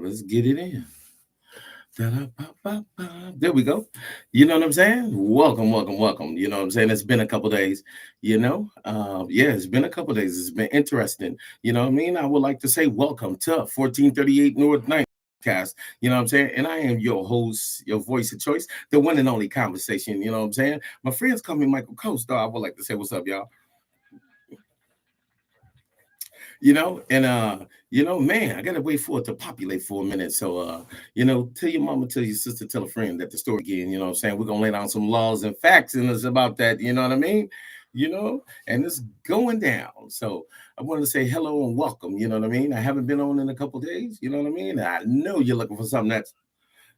Let's get it in. Da-da-ba-ba-ba. There we go. You know what I'm saying? Welcome, welcome, welcome. You know what I'm saying? It's been a couple days. Yeah, it's been a couple days. It's been interesting. You know what I mean? I would like to say welcome to 1438 North Ninth Cast. You know what I'm saying? And I am your host, your voice of choice, the one and only conversation. You know what I'm saying? My friends call me Michael Costa. I would like to say what's up, y'all. Man, I gotta wait for it to populate for a minute. So tell your mama, tell your sister, tell a friend that the story again, you know what I'm saying? We're gonna lay down some laws and facts in us about that, you know what I mean? And it's going down. So I wanted to say hello and welcome, you know what I mean? I haven't been on in a couple days, you know what I mean? I know you're looking for something that's,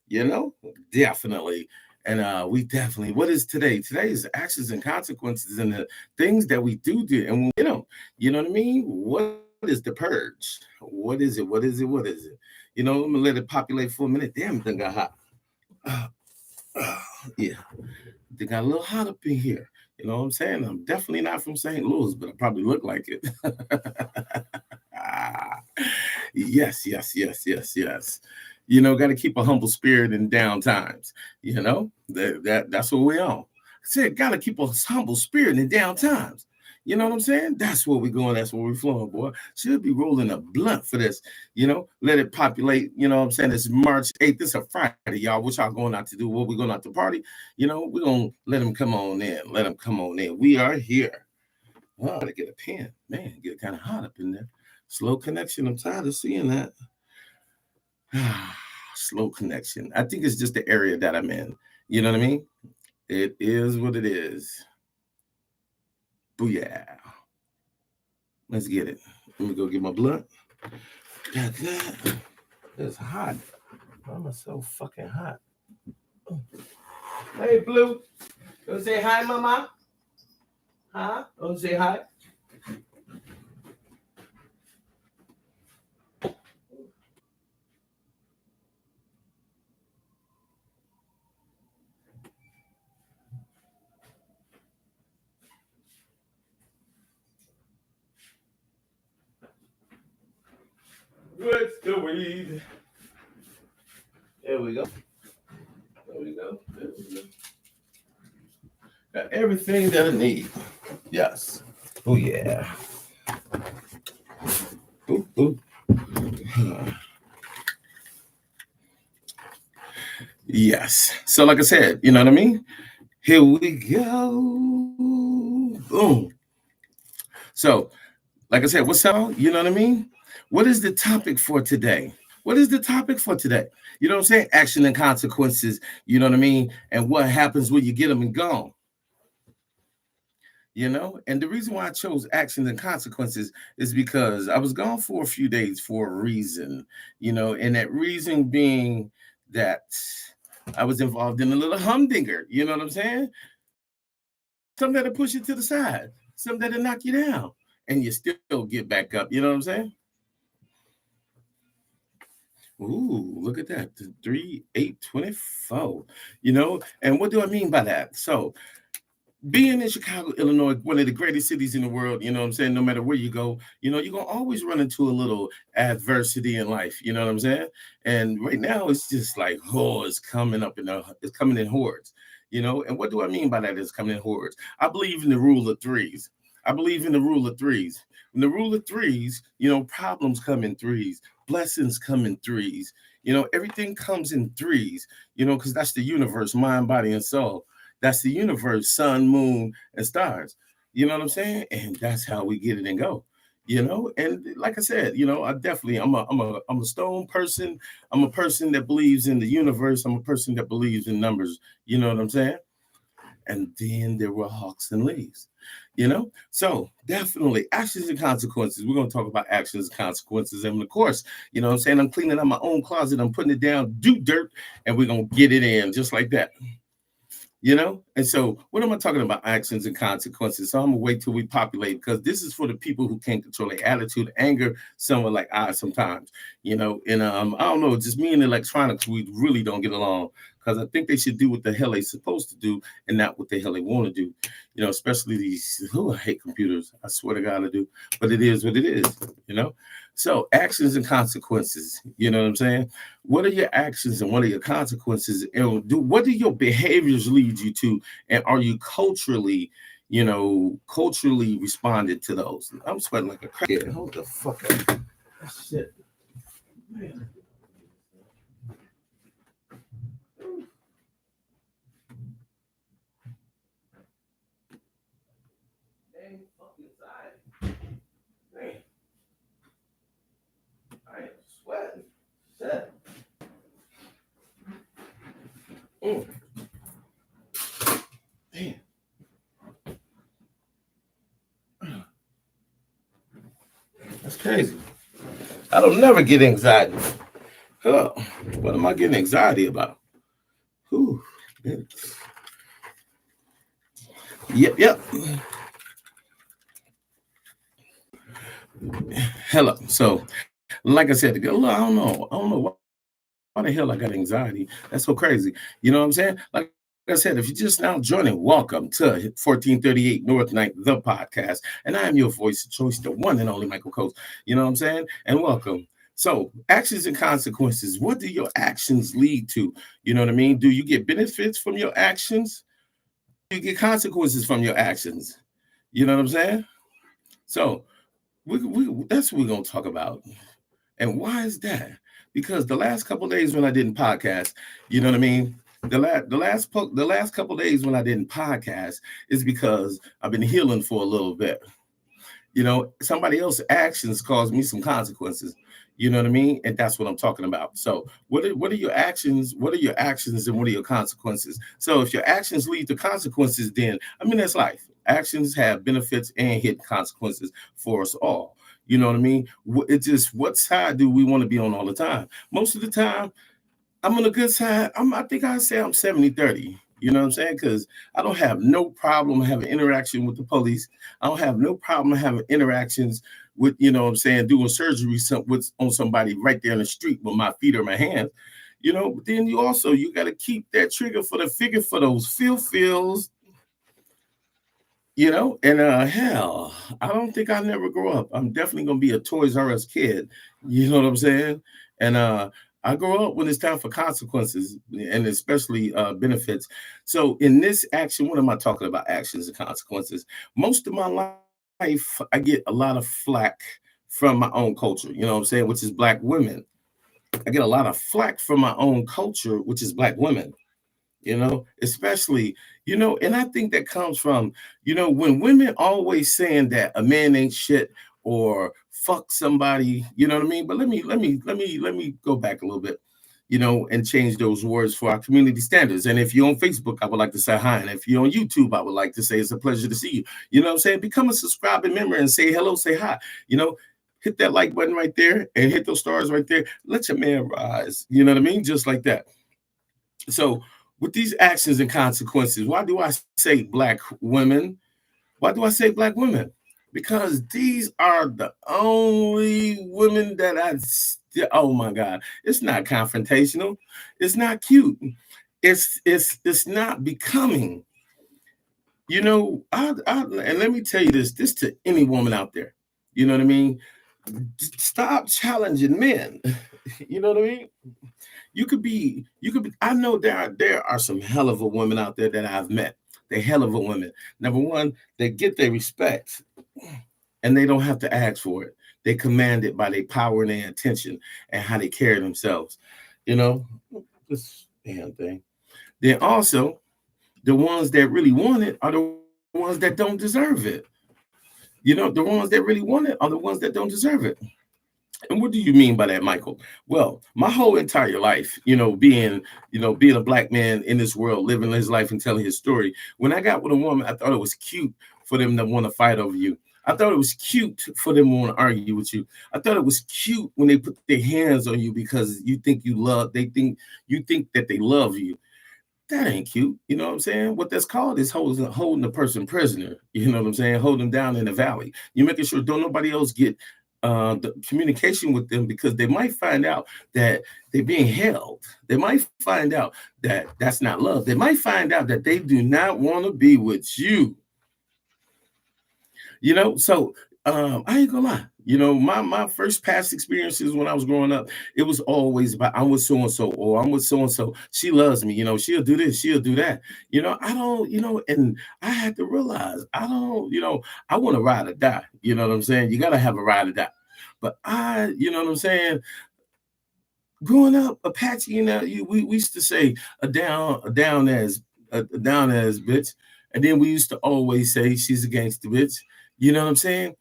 you know, definitely. And we definitely, what is today? Today is actions and consequences and the things that we do and we get them. You know what I mean? What is the purge? What is it? What is it? What is it? I'm gonna let it populate for a minute. Damn, thing got hot. Uh, uh, yeah, they got a little hot up in here. You know what I'm saying? I'm definitely not from St. Louis, but I probably look like it. Yes, yes, yes, yes, yes. Got to keep a humble spirit in down times. That's what we on. I said, got to keep a humble spirit in down times. You know what I'm saying? That's where we're going. That's where we're flowing, boy. Should be rolling a blunt for this. Let it populate. You know what I'm saying? It's March 8th. This is a Friday, y'all. What y'all going out to do? What we going out to party? We're going to let them come on in. Let them come on in. We are here. Oh, I gotta get a pen. Man, get kind of hot up in there. Slow connection. I'm tired of seeing that. Slow connection. I think it's just the area that I'm in. You know what I mean? It is what it is. Booyah. Let's get it. Let me go get my blunt. Got that. It's hot. Why am I so fucking hot? Hey, Blue. Don't say hi, mama. Huh? Don't say hi. What's the weed? There we go. There we go. There we go. Got everything that I need. Yes. Oh yeah. Boop, boop. Yes. So like I said, you know what I mean? Here we go. Boom. So, like I said, what's up? You know what I mean? What is the topic for today? What is the topic for today? You know what I'm saying? Action and consequences. You know what I mean? And what happens when you get them and gone? And the reason why I chose actions and consequences is because I was gone for a few days for a reason, and that reason being that I was involved in a little humdinger, you know what I'm saying? Something that'll push you to the side, something that'll knock you down, and you still get back up, you know what I'm saying? Ooh, look at that. 3, 8, 24. And what do I mean by that? So being in Chicago, Illinois, one of the greatest cities in the world, you know what I'm saying? No matter where you go, you're going to always run into a little adversity in life, you know what I'm saying? And right now, it's just like, it's coming it's coming in hordes, And what do I mean by that? It's coming in hordes. I believe in the rule of threes. I believe in the rule of threes. In the rule of threes, problems come in threes, blessings come in threes, everything comes in threes, because that's the universe, mind, body, and soul. That's the universe, sun, moon, and stars. You know what I'm saying? And that's how we get it and go. And like I said, I'm a stone person. I'm a person that believes in the universe. I'm a person that believes in numbers. You know what I'm saying? And then there were hawks and leaves. So definitely actions and consequences. We're going to talk about actions and consequences. And of course, you know what I'm saying? I'm cleaning up my own closet. I'm putting it down, do dirt, and we're going to get it in just like that. And so what am I talking about? Actions and consequences. So I'm gonna wait till we populate, because this is for the people who can't control their attitude, anger, someone like I sometimes, and I don't know, just me and electronics, we really don't get along, because I think they should do what the hell they supposed to do and not what the hell they want to do, especially these, I hate computers. I swear to God I do, but it is what it is, So actions and consequences, you know what I'm saying? What are your actions and what are your consequences? And what do your behaviors lead you to? And are you culturally, culturally responded to those? I'm sweating like a crackhead. Hold the fuck up. Shit. Man. Dang fucking side. Man. I am sweating. Shit. Damn. That's crazy. I don't never get anxiety. Huh. What am I getting anxiety about? Whew. Yep. Hello. So, like I said, I don't know. I don't know why the hell I got anxiety. That's so crazy. You know what I'm saying? Like I said, if you're just now joining, welcome to 1438 North Ninth, the podcast. And I am your voice of choice, the one and only Michael Coates. You know what I'm saying? And welcome. So, actions and consequences. What do your actions lead to? You know what I mean? Do you get benefits from your actions? Do you get consequences from your actions? You know what I'm saying? So, that's what we're going to talk about. And why is that? Because the last couple days when I didn't podcast, you know what I mean? The last couple days when I didn't podcast is because I've been healing for a little bit. You know, somebody else's actions caused me some consequences. You know what I mean? And that's what I'm talking about. So what are your actions? What are your actions and what are your consequences? So if your actions lead to consequences, then that's life. Actions have benefits and hidden consequences for us all. You know what I mean? It's just what side do we want to be on all the time? Most of the time, I'm on a good side. I think I say I'm 70-30. You know what I'm saying? Because I don't have no problem having interaction with the police. I don't have no problem having interactions with, you know what I'm saying, doing surgery on somebody right there in the street with my feet or my hands. You know, but then you got to keep that trigger for the figure for those feels. You know, and hell, I don't think I'll never grow up. I'm definitely gonna be a Toys R Us kid. You know what I'm saying? And I grow up when it's time for consequences and especially benefits. So in this action, what am I talking about? Actions and consequences. Most of my life, I get a lot of flack from my own culture. You know what I'm saying? Which is Black women. I get a lot of flack from my own culture, which is Black women. You know, especially, and I think that comes from, when women always saying that a man ain't shit or fuck somebody, you know what I mean? But let me go back a little bit, and change those words for our community standards. And if you're on Facebook, I would like to say hi. And if you're on YouTube, I would like to say it's a pleasure to see you. You know what I'm saying? Become a subscribing member and say hello, say hi. Hit that like button right there and hit those stars right there. Let your man rise. You know what I mean? Just like that. So with these actions and consequences, why do I say Black women? Why do I say Black women? Because these are the only women that oh my God, it's not confrontational. It's not cute. It's not becoming. And let me tell you this to any woman out there. You know what I mean? Stop challenging men. You know what I mean? I know there are some hell of a women out there that I've met. They're hell of a women. Number one, they get their respect and they don't have to ask for it. They command it by their power and their attention and how they carry themselves. This damn thing. Then also, the ones that really want it are the ones that don't deserve it. The ones that really want it are the ones that don't deserve it. And what do you mean by that, Michael? Well, my whole entire life, being a Black man in this world, living his life and telling his story. When I got with a woman, I thought it was cute for them to want to fight over you. I thought it was cute for them to want to argue with you. I thought it was cute when they put their hands on you because you think you think that they love you. That ain't cute. You know what I'm saying? What that's called is holding a person prisoner. You know what I'm saying? Holding them down in the valley. You're making sure don't nobody else get the communication with them because they might find out that they're being held. They might find out that that's not love. They might find out that they do not want to be with you. So I ain't gonna lie. My first past experiences when I was growing up, it was always about I'm with so and so, or I'm with so and so. She loves me. She'll do this, she'll do that. I don't. And I had to realize I don't. I want to ride or die. You know what I'm saying? You gotta have a ride or die. But you know what I'm saying? Growing up, Apache, we used to say a down as bitch, and then we used to always say she's a gangster bitch. You know what I'm saying?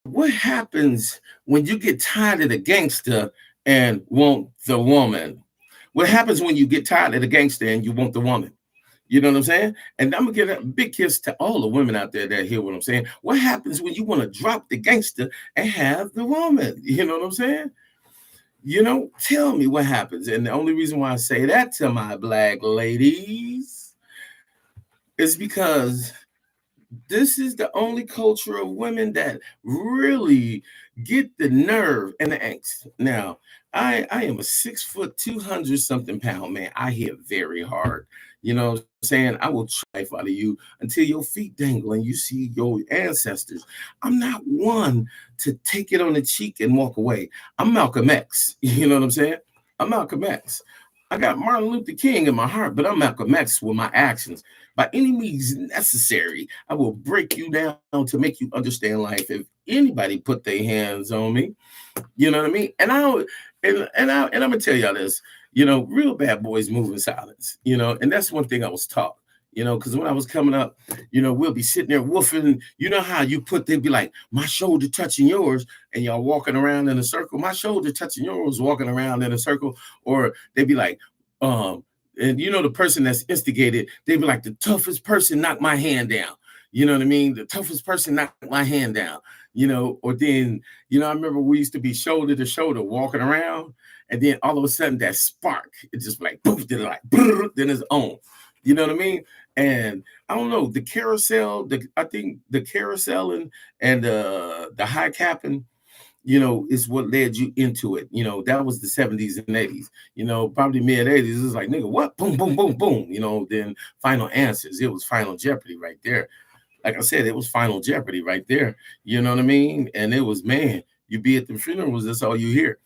What happens when you get tired of the gangster and want the woman? What happens when you get tired of the gangster and you want the woman? You know what I'm saying? And I'm gonna give a big kiss to all the women out there that hear what I'm saying. What happens when you want to drop the gangster and have the woman? You know what I'm saying? Tell me what happens. And the only reason why I say that to my black ladies is because this is the only culture of women that really get the nerve and the angst. Now, I am a 6 foot, 200 something pound man. I hit very hard. You know what I'm saying? I will try out of you until your feet dangle and you see your ancestors. I'm not one to take it on the cheek and walk away. I'm Malcolm X. You know what I'm saying? I'm Malcolm X. I got Martin Luther King in my heart, but I'm Malcolm X with my actions. By any means necessary, I will break you down to make you understand life. If anybody put their hands on me, you know what I mean? And I'm gonna tell y'all this, real bad boys move in silence, and that's one thing I was taught. Because when I was coming up, we'll be sitting there woofing. You know how they'd be like, my shoulder touching yours, and y'all walking around in a circle, my shoulder touching yours, walking around in a circle, or they'd be like, and the person that's instigated, they'd be like, the toughest person knocked my hand down. You know what I mean? The toughest person knocked my hand down, or then, I remember we used to be shoulder to shoulder walking around, and then all of a sudden that spark, it just like, poof, then like, then it's on. You know what I mean? And I don't know, the carousel, I think the carousel and the high capping, is what led you into it. That was the 70s and 80s. Probably mid 80s. It was like, nigga, what? Boom, boom, boom, boom. Then Final Answers. It was Final Jeopardy right there. Like I said, it was Final Jeopardy right there. You know what I mean? And it was, man, you be at the funerals, that's all you hear.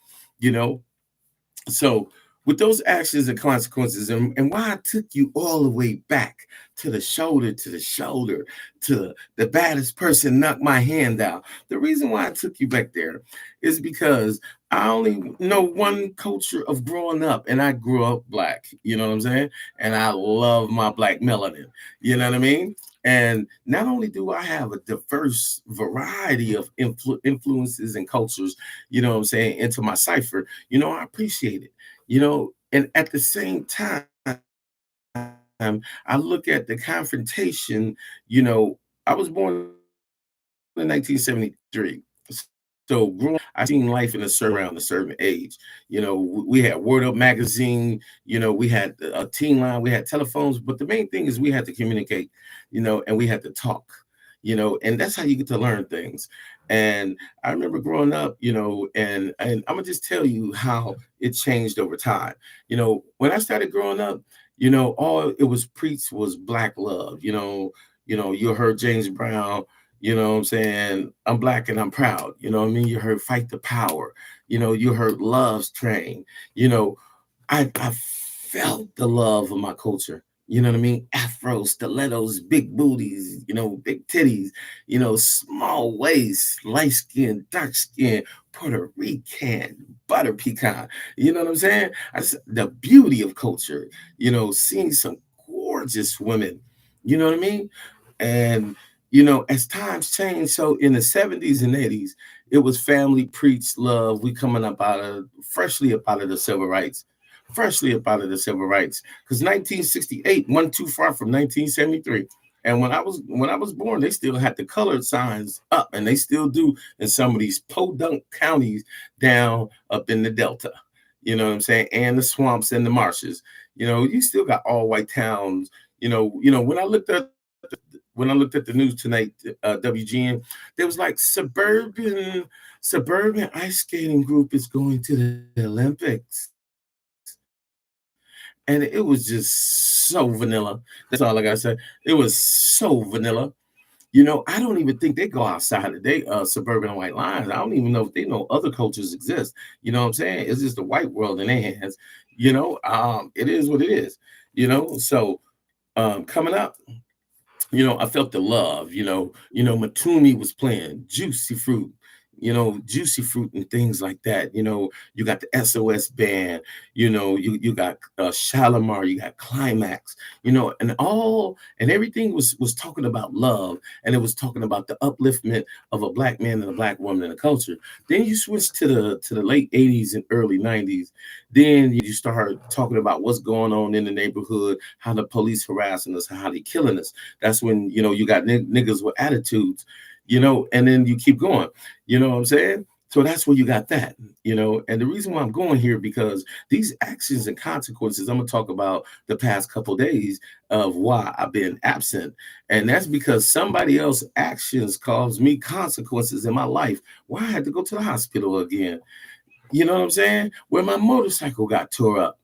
So with those actions and consequences, and why I took you all the way back to the shoulder, to the baddest person knocked my hand out. The reason why I took you back there is because I only know one culture of growing up, and I grew up black. You know what I'm saying? And I love my black melanin. You know what I mean? And not only do I have a diverse variety of influences and cultures, you know what I'm saying, into my cipher, I appreciate it. And at the same time, I look at the confrontation. I was born in 1973. So growing up, I seen life around a certain age. We had Word Up magazine, we had a teen line, we had telephones, but the main thing is we had to communicate, and we had to talk, and that's how you get to learn things. And I remember growing up, and I'm gonna just tell you how it changed over time. When I started growing up, all it was preached was black love. You heard James Brown. You know what I'm saying? I'm black and I'm proud. You know what I mean? You heard Fight the Power. You heard Love's Train. I felt the love of my culture. You know what I mean? Afro, stilettos, big booties, big titties, small waist, light skin, dark skin, Puerto Rican, butter pecan. You know what I'm saying? The beauty of culture, seeing some gorgeous women. You know what I mean? And as times change, so in the 70s and 80s, it was family preached love. We coming up freshly up out of the civil rights, because 1968 wasn't too far from 1973. And when I was born, they still had the colored signs up, and they still do in some of these podunk counties down up in the Delta. You know what I'm saying? And the swamps and the marshes. You still got all white towns. When I looked at the news tonight, WGN, there was like suburban ice skating group is going to the Olympics. And it was just so vanilla. That's all I gotta say. It was so vanilla. I don't even think they go outside of they suburban white lines. I don't even know if they know other cultures exist. You know what I'm saying? It's just the white world in their hands. It is what it is. So coming up, I felt the love. Matumi was playing Juicy Fruit and things like that. You got the SOS band, you got Shalimar, you got Climax, and everything was talking about love, and it was talking about the upliftment of a black man and a black woman in the culture. Then you switch to the late 80s and early 90s. Then you start talking about what's going on in the neighborhood, how the police harassing us, how they killing us. That's when you got niggas with attitudes, and then you keep going. You know what I'm saying? So that's where you got that, and the reason why I'm going here, because these actions and consequences, I'm gonna talk about the past couple of days of why I've been absent. And that's because somebody else's actions caused me consequences in my life where I had to go to the hospital again. You know what I'm saying? Where my motorcycle got tore up.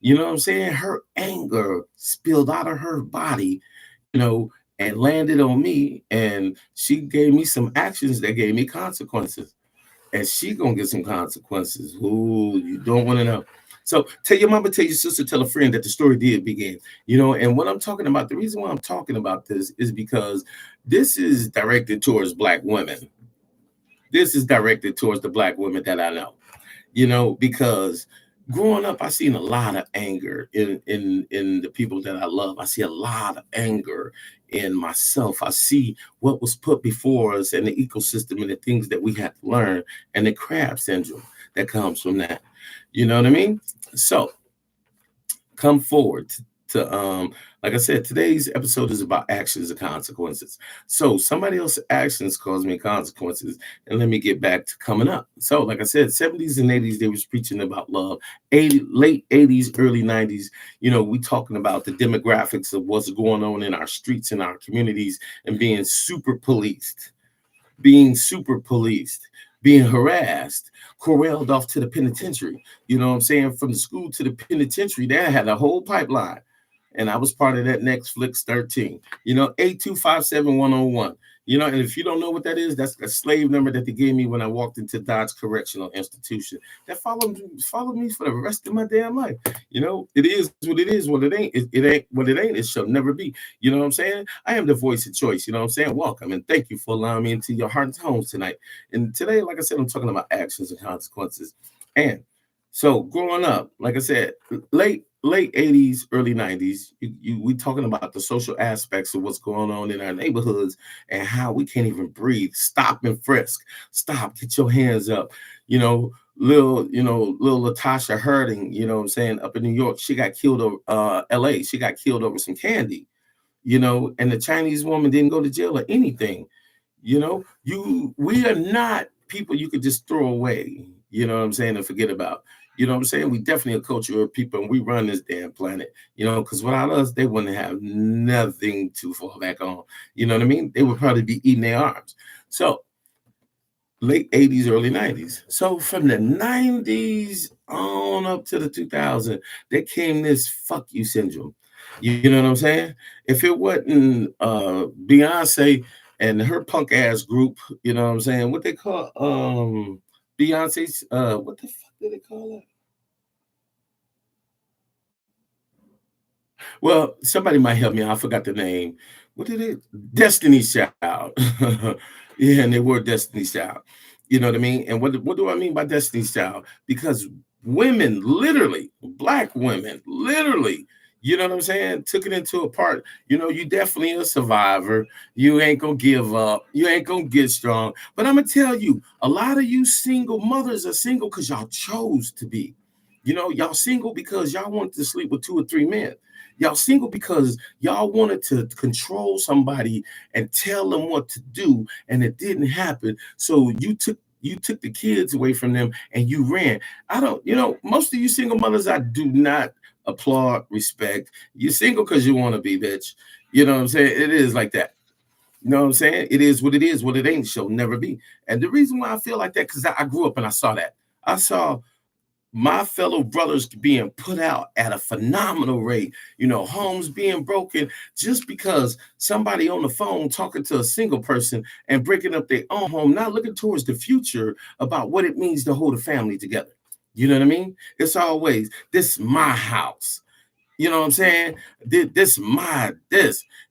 You know what I'm saying? Her anger spilled out of her body, you know, and landed on me. And she gave me some actions that gave me consequences. And she gonna get some consequences. Ooh, you don't want to know. So tell your mama, tell your sister, tell a friend that the story did begin. And what I'm talking about, the reason why I'm talking about this is because this is directed towards black women. This is directed towards the black women that I know. Because growing up, I seen a lot of anger in the people that I love. I see a lot of anger in myself. I see what was put before us and the ecosystem and the things that we had to learn, and the crab syndrome that comes from that. You know what I mean? So come forward to like I said, today's episode is about actions and consequences. So somebody else's actions cause me consequences, and let me get back to coming up. So like I said, 70s and 80s, they was preaching about love. Late 80s, early 90s, we talking about the demographics of what's going on in our streets and our communities, and being harassed, corralled off to the penitentiary. You know what I'm saying? From the school to the penitentiary, they had a whole pipeline. And I was part of that Netflix 13, 8257101. And if you don't know what that is, that's a slave number that they gave me when I walked into Dodge Correctional Institution. That followed me for the rest of my damn life. It is what it is. What it ain't, it ain't what it ain't. It shall never be. You know what I'm saying? I am the voice of choice. You know what I'm saying? Welcome, and thank you for allowing me into your hearts and homes tonight. And today, like I said, I'm talking about actions and consequences. And so growing up, like I said, late 80s, early 90s, we talking about the social aspects of what's going on in our neighborhoods and how we can't even breathe. Stop and frisk. Stop, get your hands up. Little Latasha Herding, you know what I'm saying, up in New York, she got killed over LA. She got killed over some candy, and the Chinese woman didn't go to jail or anything. We are not people you could just throw away, you know what I'm saying, and forget about. You know what I'm saying? We definitely a culture of people, and we run this damn planet, because without us, they wouldn't have nothing to fall back on. You know what I mean? They would probably be eating their arms. So late 80s, early 90s. So from the 90s on up to the 2000s, there came this fuck you syndrome. You know what I'm saying? If it wasn't Beyonce and her punk ass group, you know what I'm saying? What they call Beyonce's what the fuck did they call it? Well, somebody might help me. I forgot the name. What did it? Destiny's Child. Yeah, and they were Destiny's Child. You know what I mean? And what do I mean by Destiny's Child? Because women, literally, black women, literally, you know what I'm saying, took it into a part. You definitely a survivor. You ain't gonna give up. You ain't gonna get strong. But I'm gonna tell you, a lot of you single mothers are single because y'all chose to be. Y'all single because y'all wanted to sleep with 2 or 3 men. Y'all single because y'all wanted to control somebody and tell them what to do, and it didn't happen. So you took the kids away from them and you ran. I don't, most of you single mothers, I do not applaud, respect. You're single because you want to be, bitch. You know what I'm saying? It is like that. You know what I'm saying? It is what it is. What it ain't shall never be. And the reason why I feel like that, because I grew up and I saw that. I saw my fellow brothers being put out at a phenomenal rate, homes being broken just because somebody on the phone talking to a single person and breaking up their own home, not looking towards the future about what it means to hold a family together. You know what I mean? It's always, this my house. You know what I'm saying? This. That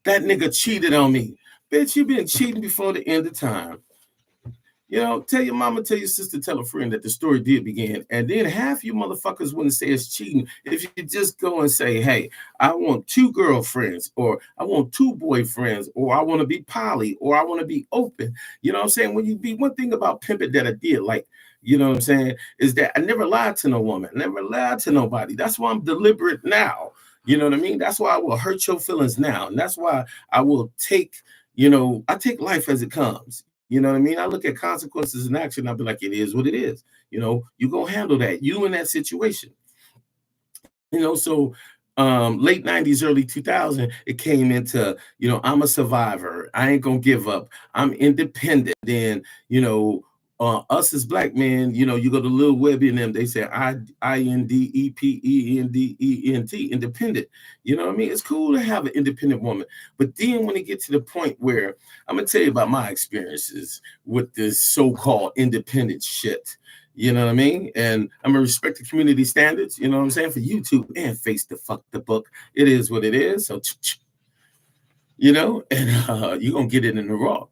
nigga cheated on me. Bitch, you been cheating before the end of time. Tell your mama, tell your sister, tell a friend that the story did begin. And then half you motherfuckers wouldn't say it's cheating if you just go and say, hey, I want 2 girlfriends, or I want 2 boyfriends, or I want to be poly, or I want to be open. You know what I'm saying? When you be, one thing about pimping that I did, like, you know what I'm saying, is that I never lied to no woman, never lied to nobody. That's why I'm deliberate now. You know what I mean? That's why I will hurt your feelings now. And that's why I will take, I take life as it comes. You know what I mean? I look at consequences in action. I'll be like, it is what it is. You gonna handle that. You in that situation. So late 90s, early 2000, it came into, I'm a survivor. I ain't gonna give up. I'm independent. Then, us as black men, you go to Lil Webby and them, they say INDEPENDENT, independent. You know what I mean? It's cool to have an independent woman. But then when it gets to the point where, I'm gonna tell you about my experiences with this so-called independent shit. You know what I mean? And I'm gonna respect the community standards, you know what I'm saying, for YouTube and face the fuck the book. It is what it is. So and you're gonna get it in the raw.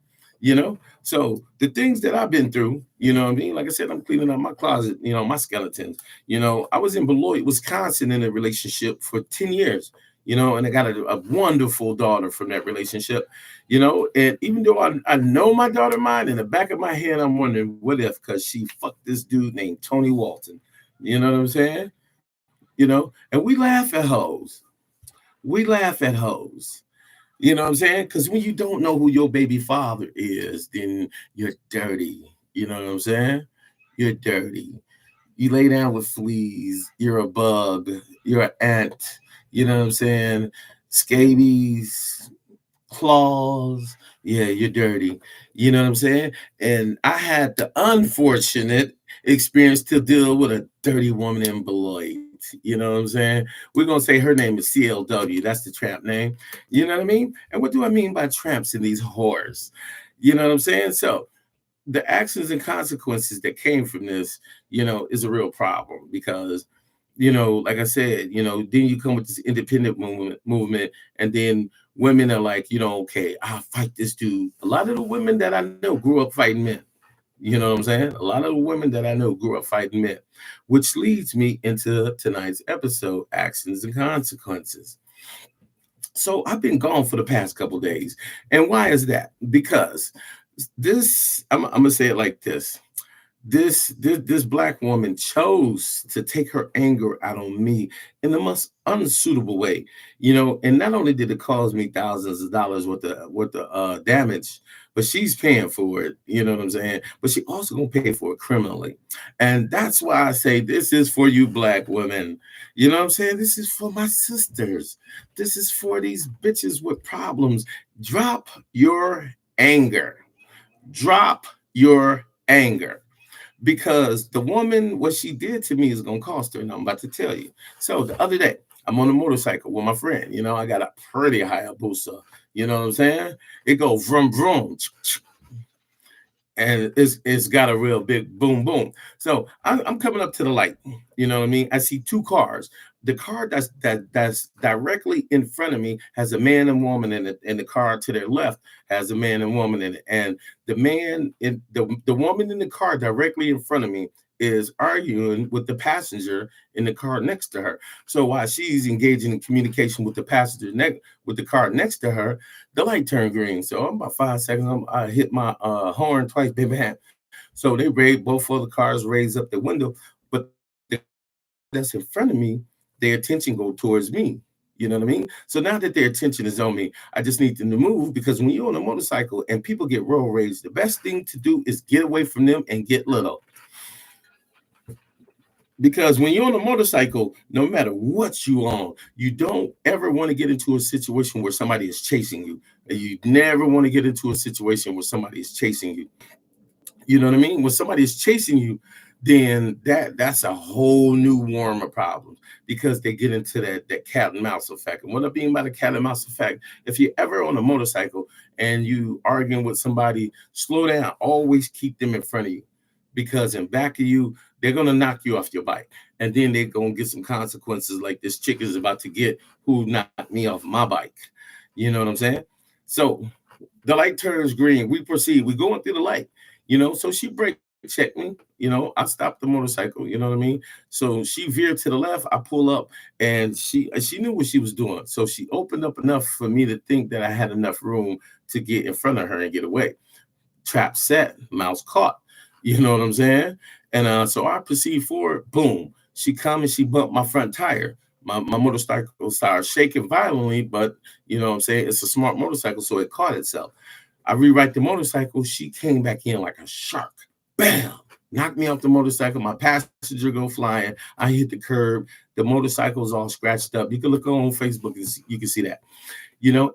So the things that I've been through, you know what I mean? Like I said, I'm cleaning up my closet, my skeletons. I was in Beloit, Wisconsin in a relationship for 10 years, and I got a wonderful daughter from that relationship, and even though I know my daughter mine, in the back of my head, I'm wondering what if, because she fucked this dude named Tony Walton. You know what I'm saying? And we laugh at hoes. We laugh at hoes. You know what I'm saying? Because when you don't know who your baby father is, then you're dirty. You know what I'm saying? You're dirty. You lay down with fleas. You're a bug. You're an ant. You know what I'm saying? Scabies, claws. Yeah, you're dirty. You know what I'm saying? And I had the unfortunate experience to deal with a dirty woman in Beloit. You know what I'm saying? We're going to say her name is CLW. That's the tramp name. You know what I mean? And what do I mean by tramps and these whores? You know what I'm saying? So the actions and consequences that came from this, is a real problem because, like I said, then you come with this independent movement, and then women are like, okay, I'll fight this dude. A lot of the women that I know grew up fighting men. You know what I'm saying? A lot of the women that I know grew up fighting men, which leads me into tonight's episode, actions and consequences. So I've been gone for the past couple days. And why is that? Because I'm going to say it like this. This black woman chose to take her anger out on me in the most unsuitable way, and not only did it cause me thousands of dollars worth of damage, but she's paying for it, you know what I'm saying? But she also gonna pay for it criminally. And that's why I say this is for you black women. You know what I'm saying? This is for my sisters. This is for these bitches with problems. Drop your anger. Drop your anger. Because the woman, what she did to me is going to cost her, and I'm about to tell you. So the other day, I'm on a motorcycle with my friend. I got a pretty Hayabusa. You know what I'm saying? It goes vroom, vroom. And it's got a real big boom, boom. So I'm coming up to the light. You know what I mean? I see 2 cars. The car that's directly in front of me has a man and woman in it, and the car to their left has a man and woman in it. And the man in the woman in the car directly in front of me is arguing with the passenger in the car next to her. So while she's engaging in communication with the passenger with the car next to her, the light turned green. So I'm about 5 seconds. I hit my horn twice, baby. So both of the cars raise up the window, but the that's in front of me, their attention go towards me. You know what I mean? So now that their attention is on me, I just need them to move, because when you're on a motorcycle and people get road rage, the best thing to do is get away from them and get little. Because when you're on a motorcycle, no matter what you on, you don't ever want to get into a situation where somebody is chasing you. You never want to get into a situation where somebody is chasing you. You know what I mean? When somebody is chasing you, then that's a whole new worm of problems because they get into that cat and mouse effect. And what I mean by the cat and mouse effect, if you're ever on a motorcycle and you arguing with somebody, slow down, always keep them in front of you because in back of you, they're gonna knock you off your bike. And then they're gonna get some consequences like this chick is about to get who knocked me off my bike. You know what I'm saying? So the light turns green. We proceed. We going through the light, so she brake checked me. I stopped the motorcycle. You know what I mean? So she veered to the left. I pull up, and she knew what she was doing. So she opened up enough for me to think that I had enough room to get in front of her and get away. Trap set, mouse caught. You know what I'm saying? And so I proceed forward. Boom. She come and she bumped my front tire. My motorcycle started shaking violently, but you know what I'm saying? It's a smart motorcycle, so it caught itself. I rewrite the motorcycle. She came back in like a shark. Bam! Knocked me off the motorcycle. My passenger go flying. I hit the curb. The motorcycle is all scratched up. You can look on Facebook and you can see that.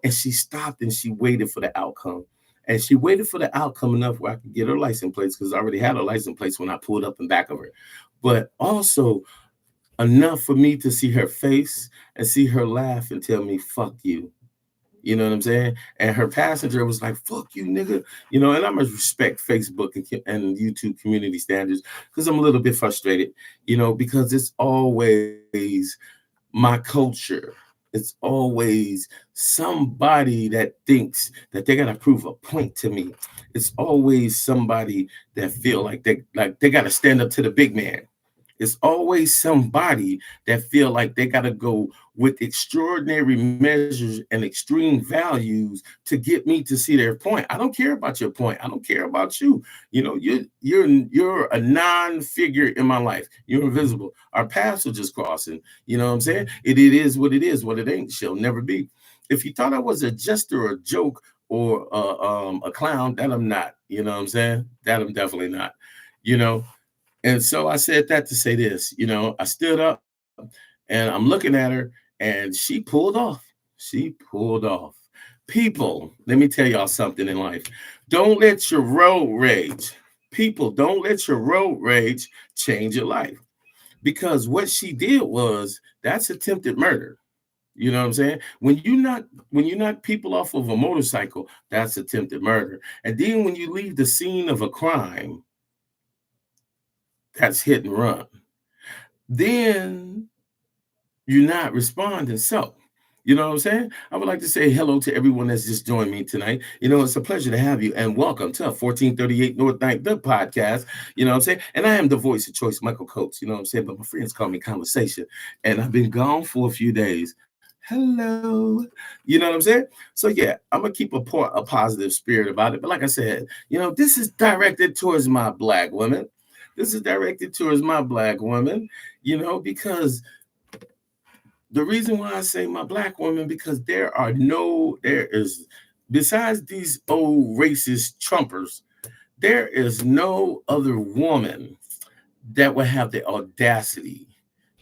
And she stopped and she waited for the outcome. And she waited for the outcome enough where I could get her license plates because I already had her license plates when I pulled up in back of her. But also enough for me to see her face and see her laugh and tell me, fuck you. You know what I'm saying? And her passenger was like, fuck you, nigga. And I'm going to respect Facebook and YouTube community standards because I'm a little bit frustrated, because it's always my culture. It's always somebody that thinks that they got to prove a point to me. It's always somebody that feel like they got to stand up to the big man. It's always somebody that feel like they got to go with extraordinary measures and extreme values to get me to see their point. I don't care about your point. I don't care about you. You're a non-figure in my life. You're invisible. Our paths are just crossing. You know what I'm saying? It is what it is. What it ain't shall never be. If you thought I was a jester or a joke or a clown, that I'm not. You know what I'm saying? That I'm definitely not. And so I said that to say this, I stood up and I'm looking at her and she pulled off. She pulled off. People, let me tell y'all something in life. Don't let your road rage. People, don't let your road rage change your life. Because what she did was that's attempted murder. You know what I'm saying? When you knock people off of a motorcycle, that's attempted murder. And then when you leave the scene of a crime, that's hit and run. Then you're not responding. So, you know what I'm saying? I would like to say hello to everyone that's just joined me tonight. It's a pleasure to have you and welcome to 1438 North Ninth, the podcast. You know what I'm saying? And I am the voice of choice, Michael Coates. You know what I'm saying? But my friends call me Conversation. And I've been gone for a few days. Hello. You know what I'm saying? So yeah, I'm going to keep a positive spirit about it. But like I said, this is directed towards my Black women. This is directed towards my Black women, because the reason why I say my Black woman, because there is, besides these old racist Trumpers, there is no other woman that would have the audacity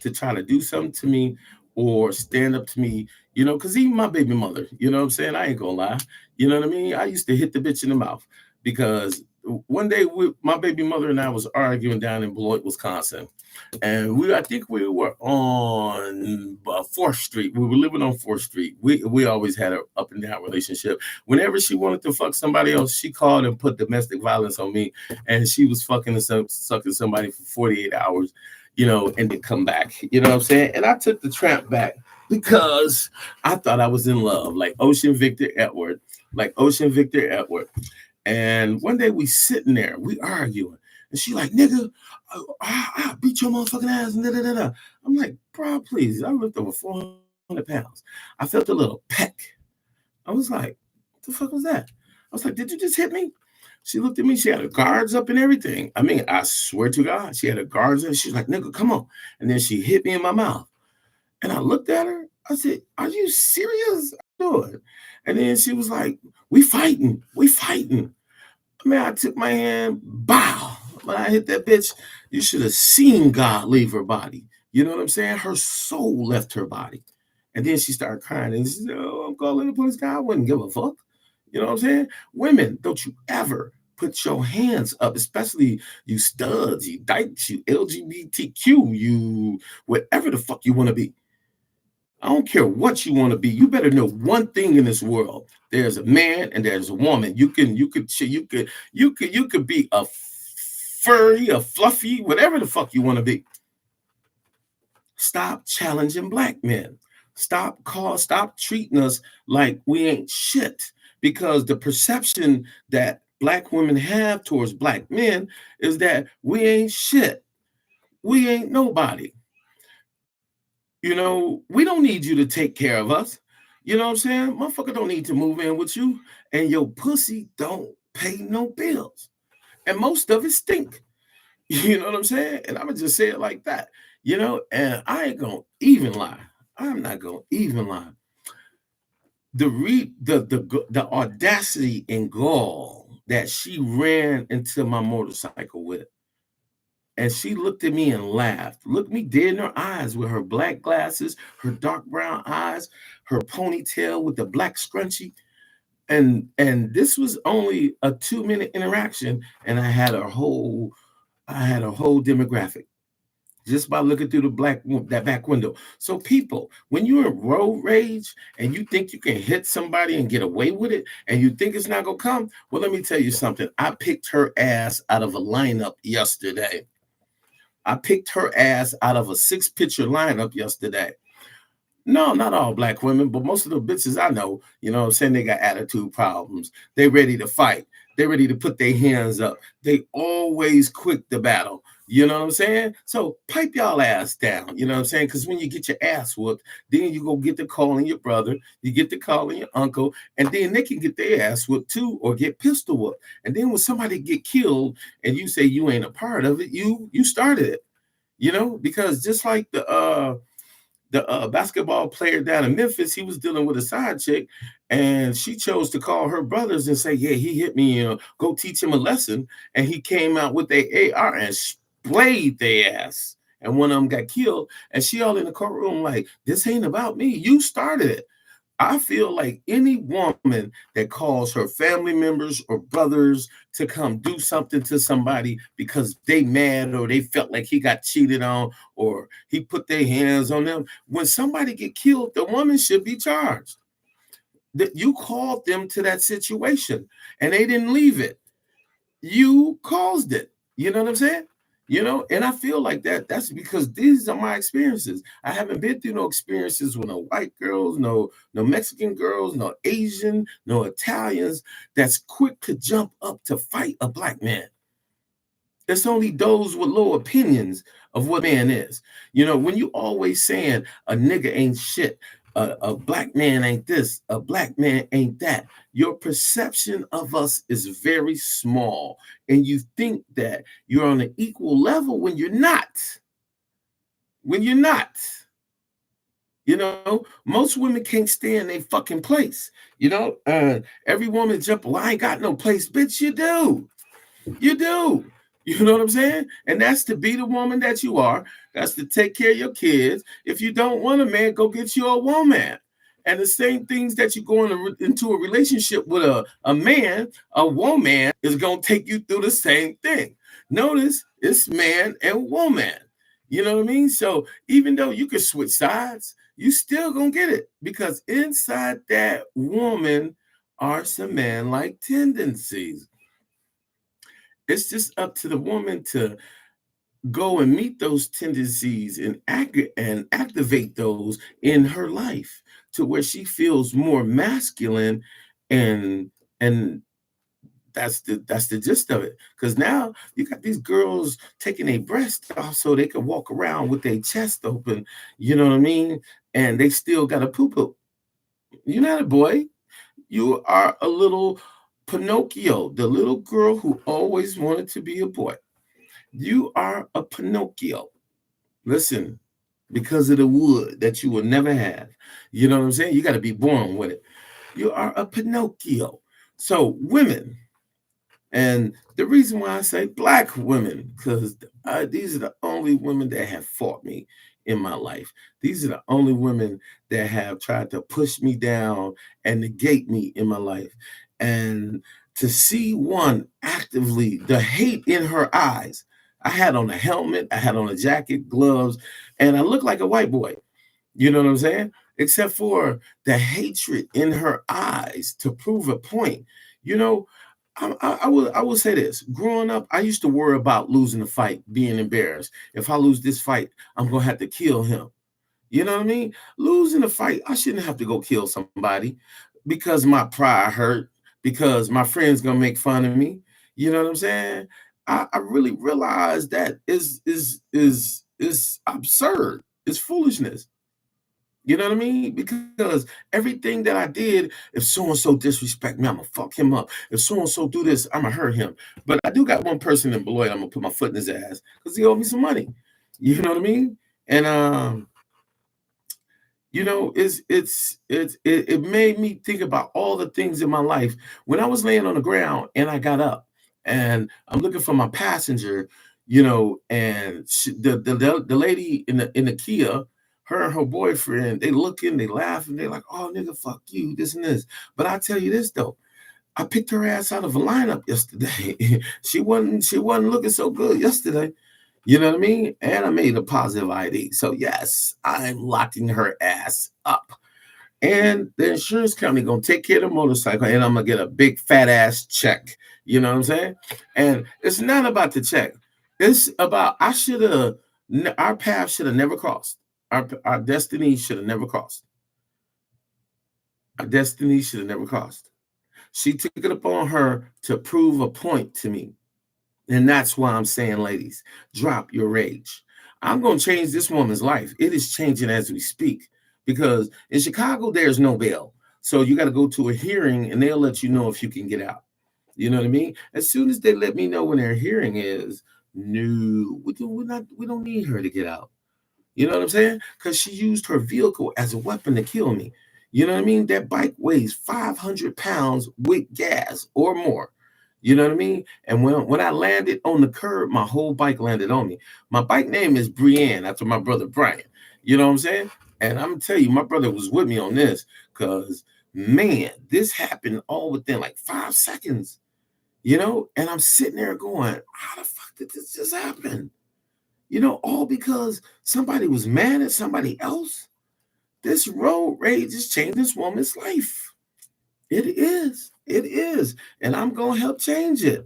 to try to do something to me or stand up to me, because even my baby mother, you know what I'm saying? I ain't gonna lie. You know what I mean? I used to hit the bitch in the mouth because one day my baby mother and I was arguing down in Beloit, Wisconsin. And I think we were on 4th Street. We were living on 4th Street. We always had an up and down relationship. Whenever she wanted to fuck somebody else, she called and put domestic violence on me. And she was fucking and sucking somebody for 48 hours, and then come back. You know what I'm saying? And I took the tramp back because I thought I was in love, like Ocean Victor Edward. And one day we sitting there, we arguing. And she like, nigga, I beat your motherfucking ass. And da-da-da-da. I'm like, bro, please. I lift over 400 pounds. I felt a little peck. I was like, what the fuck was that? I was like, did you just hit me? She looked at me. She had her guards up and everything. I mean, I swear to God, she had her guards in. She's like, nigga, come on. And then she hit me in my mouth. And I looked at her. I said, are you serious? Doing? And then she was like, we fighting. I mean, I took my hand, bow. When I hit that bitch, you should have seen God leave her body. You know what I'm saying? Her soul left her body. And then she started crying and she said, oh, I'm calling the police. God, I wouldn't give a fuck. You know what I'm saying? Women, don't you ever put your hands up, especially you studs, you dykes, you LGBTQ, you whatever the fuck you want to be. I don't care what you want to be. You better know one thing in this world. There's a man and there's a woman. You could be a furry, a fluffy, whatever the fuck you want to be. Stop challenging black men. Stop treating us like we ain't shit. Because the perception that black women have towards black men is that we ain't shit. We ain't nobody. We don't need you to take care of us. You know what I'm saying? Motherfucker don't need to move in with you. And your pussy don't pay no bills. And most of it stink. You know what I'm saying? And I'm going to just say it like that. And I ain't going to even lie. I'm not going to even lie. The audacity and gall that she ran into my motorcycle with. And she looked at me and laughed, looked me dead in her eyes with her black glasses, her dark brown eyes, her ponytail with the black scrunchie. And this was only a 2-minute interaction, and I had a whole demographic just by looking through that back window. So people, when you're in road rage and you think you can hit somebody and get away with it, and you think it's not gonna come, well, let me tell you something. I picked her ass out of a lineup yesterday. I picked her ass out of a 6-pitcher lineup yesterday. No, not all black women, but most of the bitches I know, you know what I'm saying, they got attitude problems. They ready to fight. They ready to put their hands up. They always quick to battle. You know what I'm saying? So pipe y'all ass down. You know what I'm saying? Because when you get your ass whooped, then you go get to calling your brother, you get to calling your uncle, and then they can get their ass whooped too, or get pistol whooped. And then when somebody get killed and you say you ain't a part of it, you started it. Because just like the basketball player down in Memphis, he was dealing with a side chick, and she chose to call her brothers and say, yeah, he hit me, go teach him a lesson. And he came out with a AR and splayed their ass. And one of them got killed. And she all in the courtroom like, this ain't about me. You started it. I feel like any woman that calls her family members or brothers to come do something to somebody because they mad or they felt like he got cheated on or he put their hands on them, when somebody get killed, the woman should be charged. That you called them to that situation and they didn't leave it. You caused it. You know what I'm saying? And I feel like that's because these are my experiences. I haven't been through no experiences with no white girls, no Mexican girls, no Asian, no Italians that's quick to jump up to fight a black man. It's only those with low opinions of what man is. When you always saying a nigga ain't shit, a black man ain't this, a black man ain't that, your perception of us is very small. And you think that you're on an equal level when you're not. When you're not. Most women can't stay in their fucking place. Every woman jump, well, I ain't got no place. Bitch, you do. You do. You know what I'm saying? And that's to be the woman that you are. That's to take care of your kids. If you don't want a man, go get you a woman. And the same things that you go into a relationship with a man, a woman is going to take you through the same thing. Notice it's man and woman. You know what I mean? So even though you could switch sides, you still going to get it. Because inside that woman are some man-like tendencies. It's just up to the woman to go and meet those tendencies and activate those in her life to where she feels more masculine, and that's the gist of it. Because now you got these girls taking their breasts off so they can walk around with their chest open, you know what I mean? And they still got a poo-poo. You're not a boy. You are a little Pinocchio, the little girl who always wanted to be a boy. You are a Pinocchio. Listen, because of the wood that you will never have. You know what I'm saying? You got to be born with it. You are a Pinocchio. So women, and the reason why I say black women, because these are the only women that have fought me in my life. These are the only women that have tried to push me down and negate me in my life. And to see one actively, the hate in her eyes. I had on a helmet, I had on a jacket, gloves, and I looked like a white boy. You know what I'm saying? Except for the hatred in her eyes to prove a point. You know, I will say this. Growing up, I used to worry about losing the fight, being embarrassed. If I lose this fight, I'm gonna have to kill him. You know what I mean? Losing a fight, I shouldn't have to go kill somebody because my pride hurt, because my friends gonna make fun of me. You know what I'm saying? I really realized that is absurd. It's foolishness. You know what I mean? Because everything that I did, if so and so disrespect me, I'm gonna fuck him up. If so and so do this, I'm gonna hurt him. But I do got one person in Beloit, I'm gonna put my foot in his ass because he owed me some money. You know what I mean? And it made me think about all the things in my life. When I was laying on the ground and I got up and I'm looking for my passenger, and the lady in the Kia, her and her boyfriend, they looking, they laughing, they like, oh nigga, fuck you, this and this. But I tell you this though, I picked her ass out of a lineup yesterday. she wasn't looking so good yesterday. You know what I mean? And I made a positive ID. So yes, I'm locking her ass up. And the insurance company gonna take care of the motorcycle, and I'm gonna get a big fat ass check. You know what I'm saying? And it's not about the check. It's about our path should have never crossed. Our destiny should have never crossed. Our destiny should have never crossed. She took it upon her to prove a point to me. And that's why I'm saying, ladies, drop your rage. I'm going to change this woman's life. It is changing as we speak because in Chicago, there's no bail. So you got to go to a hearing and they'll let you know if you can get out. You know what I mean? As soon as they let me know when their hearing is, no, we don't need her to get out. You know what I'm saying? Because she used her vehicle as a weapon to kill me. You know what I mean? That bike weighs 500 pounds with gas or more. You know what I mean? And when I landed on the curb, my whole bike landed on me. My bike name is Brienne after my brother Brian. You know what I'm saying? And I'm gonna tell you, my brother was with me on this because man, this happened all within like 5 seconds. And I'm sitting there going, how the fuck did this just happen? All because somebody was mad at somebody else. This road rage is changing this woman's life. It is. It is. And I'm going to help change it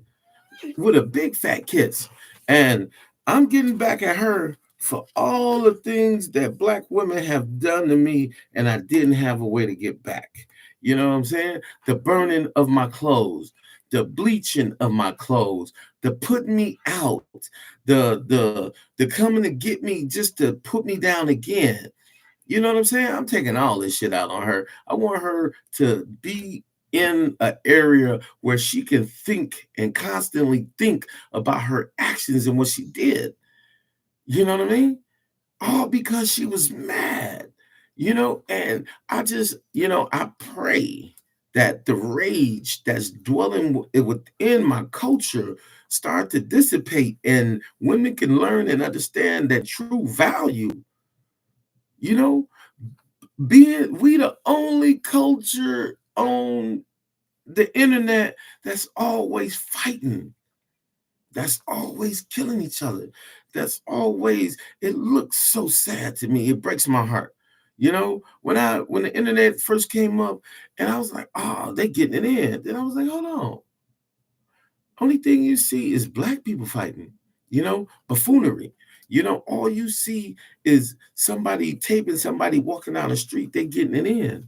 with a big fat kiss. And I'm getting back at her for all the things that Black women have done to me, and I didn't have a way to get back. You know what I'm saying? The burning of my clothes, the bleaching of my clothes, the putting me out, the coming to get me just to put me down again. You know what I'm saying? I'm taking all this shit out on her. I want her to be in an area where she can think and constantly think about her actions and what she did. You know what I mean? All because she was mad. And I pray that the rage that's dwelling within my culture start to dissipate and women can learn and understand that true value. You know, being we the only culture on the internet that's always fighting, that's always killing each other, that's always, it looks so sad to me. It breaks my heart. When the internet first came up and I was like, oh, they getting it in. Then I was like, hold on. Only thing you see is Black people fighting, buffoonery. All you see is somebody taping somebody walking down the street, they getting it in.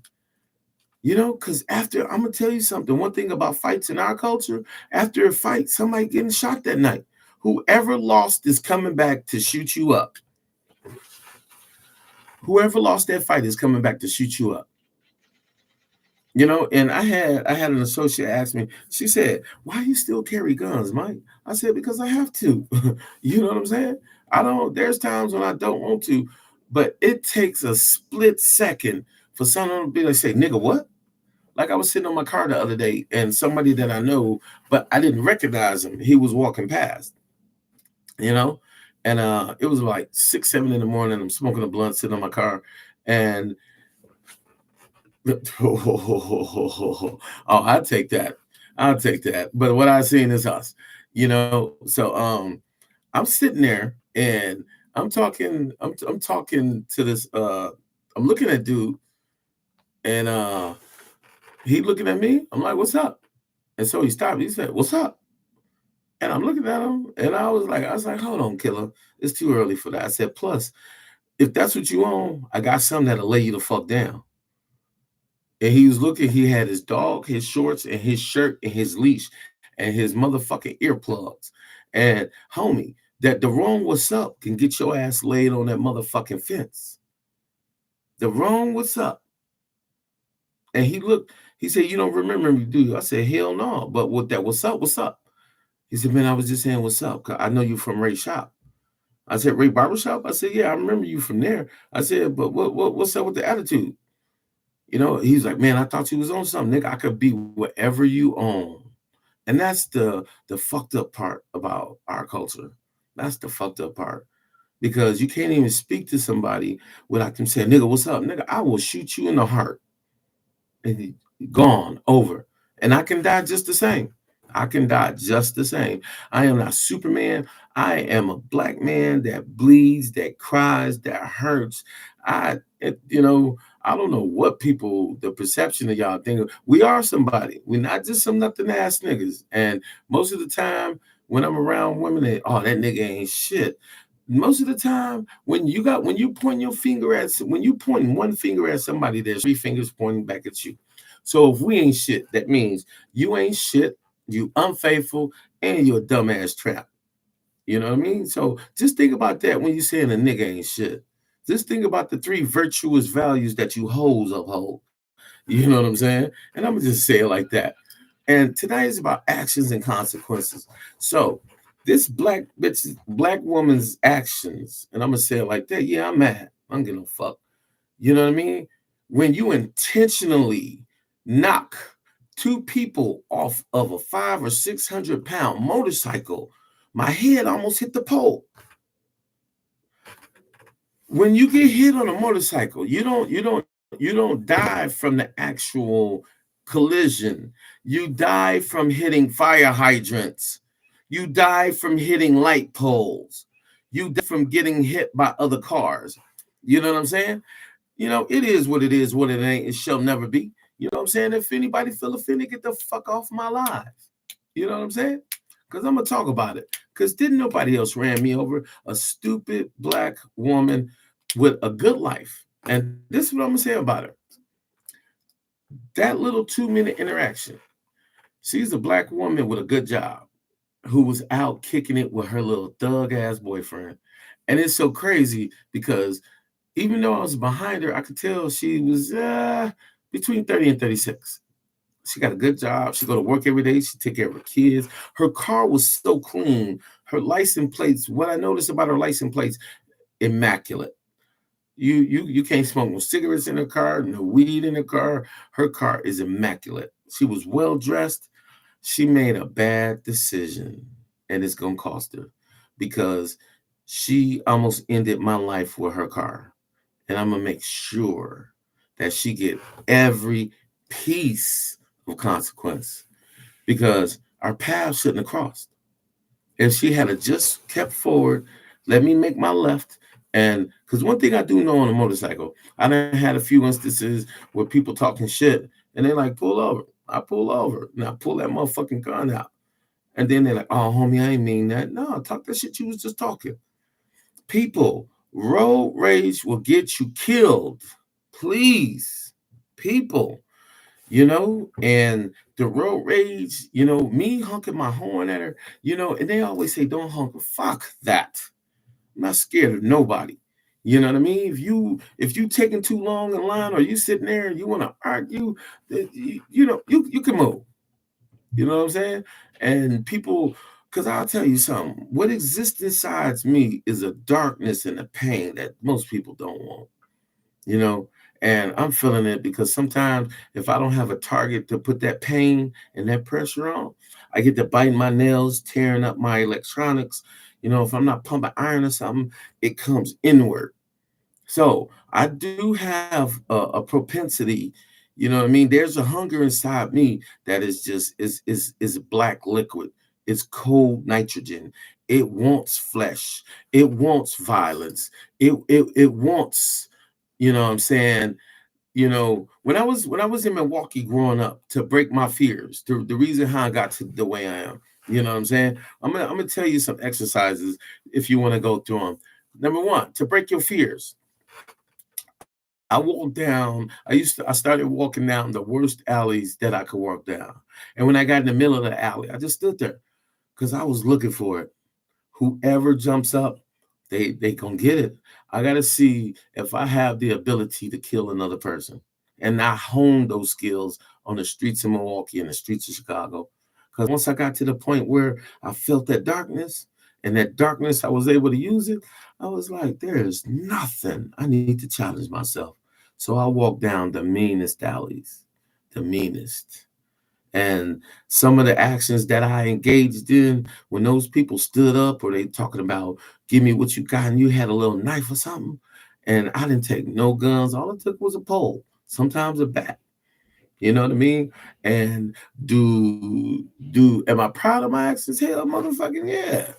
Because after, I'm gonna tell you something. One thing about fights in our culture, after a fight, somebody getting shot that night. Whoever lost is coming back to shoot you up. Whoever lost that fight is coming back to shoot you up. And I had an associate ask me, she said, why you still carry guns, Mike? I said, because I have to. You know what I'm saying? There's times when I don't want to, but it takes a split second for someone to be like, say, nigga, what? Like I was sitting on my car the other day and somebody that I know, but I didn't recognize him. He was walking past, and it was like 6, 7 in the morning. I'm smoking a blunt, sitting on my car, and oh, I take that. I'll take that. But what I seen is us, you know. So I'm sitting there and I'm talking to this I'm looking at dude and he looking at me. I'm like, what's up? And so he stopped. He said, what's up? And I'm looking at him and I was like, hold on, killer. It's too early for that. I said, plus, if that's what you want, I got something that'll lay you the fuck down. And he was looking, he had his dog, his shorts, and his shirt, and his leash, and his motherfucking earplugs. And homie, that the wrong what's up can get your ass laid on that motherfucking fence. The wrong what's up. And he looked, he said, you don't remember me, do you? I said, hell no. But what that what's up, what's up? He said, man, I was just saying what's up. 'Cause I know you from Ray Shop. I said, Ray Barbershop? I said, yeah, I remember you from there. I said, but what's up with the attitude? You know, he's like, man, I thought you was on something, nigga. I could be whatever you own. And that's the fucked up part about our culture. That's the fucked up part. Because you can't even speak to somebody without them saying, nigga, what's up? Nigga, I will shoot you in the heart. And gone, over. And I can die just the same. I can die just the same. I am not Superman. I am a black man that bleeds, that cries, that hurts. You know, I don't know what people, the perception of y'all think. We are somebody. We're not just some nothing ass niggas. And most of the time, when I'm around women, oh, that nigga ain't shit. Most of the time, when you point your finger at, when you point one finger at somebody, there's three fingers pointing back at you. So if we ain't shit, that means you ain't shit, you unfaithful, and you're a dumbass trap. You know what I mean? So just think about that when you're saying a nigga ain't shit. Just think about the three virtuous values that you hoes uphold. You know what I'm saying? And I'm gonna just say it like that. And tonight is about actions and consequences. So this black woman's actions, and I'm gonna say it like that. Yeah, I'm mad. I don't give no fuck. You know what I mean? When you intentionally knock two people off of a 500 or 600 pound motorcycle, my head almost hit the pole. When you get hit on a motorcycle, you don't die from the actual collision. You die from hitting fire hydrants. You die from hitting light poles. You die from getting hit by other cars. You know what I'm saying? You know, it is what it is, what it ain't, it shall never be. You know what I'm saying? If anybody feel offended, get the fuck off my live. You know what I'm saying? Because I'm gonna talk about it. Because didn't nobody else ran me over? A stupid black woman with a good life. And this is what I'm gonna say about her. That little 2 minute interaction. She's a black woman with a good job who was out kicking it with her little thug ass boyfriend. And it's so crazy because even though I was behind her, I could tell she was between 30 and 36. She got a good job. She go to work every day. She take care of her kids. Her car was so clean. Her license plates, what I noticed about her license plates, immaculate. You can't smoke no cigarettes in her car, no weed in her car. Her car is immaculate. She was well dressed. She made a bad decision, and it's gonna cost her because she almost ended my life with her car. And I'm gonna make sure that she get every piece of consequence because our paths shouldn't have crossed. If she had just kept forward, let me make my left. And because one thing I do know on a motorcycle, I done had a few instances where people talking shit and they like pull over. I pull over and I pull that motherfucking gun out. And then they're like, oh, homie, I ain't mean that. No, talk that shit you was just talking. People, road rage will get you killed. Please, people, and the road rage, me honking my horn at her, and they always say, don't honk. Fuck that. I'm not scared of nobody. You know what I mean? If you taking too long in line or you sitting there and you want to argue, you can move. You know what I'm saying? And people, because I'll tell you something, what exists inside me is a darkness and a pain that most people don't want, you know? And I'm feeling it because sometimes if I don't have a target to put that pain and that pressure on, I get to biting my nails, tearing up my electronics. If I'm not pumping iron or something, it comes inward. So I do have a propensity, You know what I mean? There's a hunger inside me that is just is black liquid. It's cold nitrogen. It wants flesh. It wants violence. It wants, you know what I'm saying? You know, when I was in Milwaukee growing up, to break my fears, the reason how I got to the way I am, you know what I'm saying? I'm gonna tell you some exercises if you want to go through them. Number one, to break your fears. I walked down. I started walking down the worst alleys that I could walk down. And when I got in the middle of the alley, I just stood there because I was looking for it. Whoever jumps up, they gonna get it. I gotta see if I have the ability to kill another person. And I honed those skills on the streets of Milwaukee and the streets of Chicago. Because once I got to the point where I felt that darkness, and that darkness I was able to use it, I was like, there is nothing. I need to challenge myself. So I walked down the meanest alleys, the meanest. And some of the actions that I engaged in when those people stood up or they talking about give me what you got and you had a little knife or something, and I didn't take no guns. All it took was a pole, sometimes a bat. You know what I mean? And am I proud of my actions? Hell, motherfucking yeah.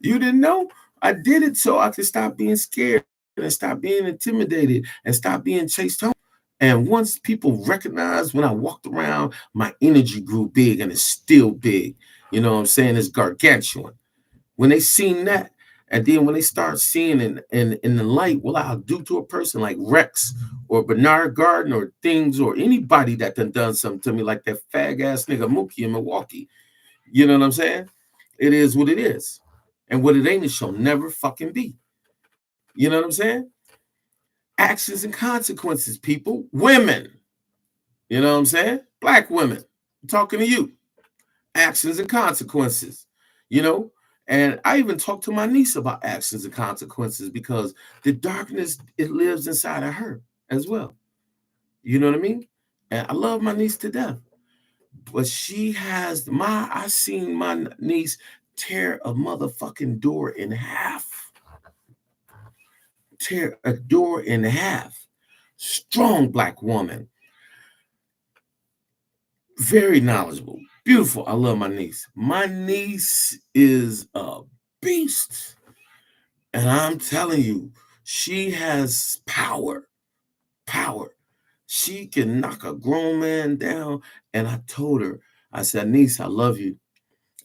You didn't know? I did it so I could stop being scared and stop being intimidated and stop being chased home. And once people recognized when I walked around, my energy grew big and it's still big. You know what I'm saying? It's gargantuan. When they seen that, and then when they start seeing in the light what I'll do to a person like Rex or Bernard Garden or things or anybody that done something to me like that fag ass nigga Mookie in Milwaukee. You know what I'm saying? It is what it is. And what it ain't, it shall never fucking be. You know what I'm saying? Actions and consequences, people. Women. You know what I'm saying? Black women. I'm talking to you. Actions and consequences. You know? And I even talked to my niece about actions and consequences because the darkness, it lives inside of her as well. You know what I mean? And I love my niece to death. But I seen my niece tear a motherfucking door in half. Tear a door in half. Strong black woman. Very knowledgeable. Beautiful. I love my niece. My niece is a beast. And I'm telling you, she has power. Power. She can knock a grown man down. And I told her, I said, niece, I love you.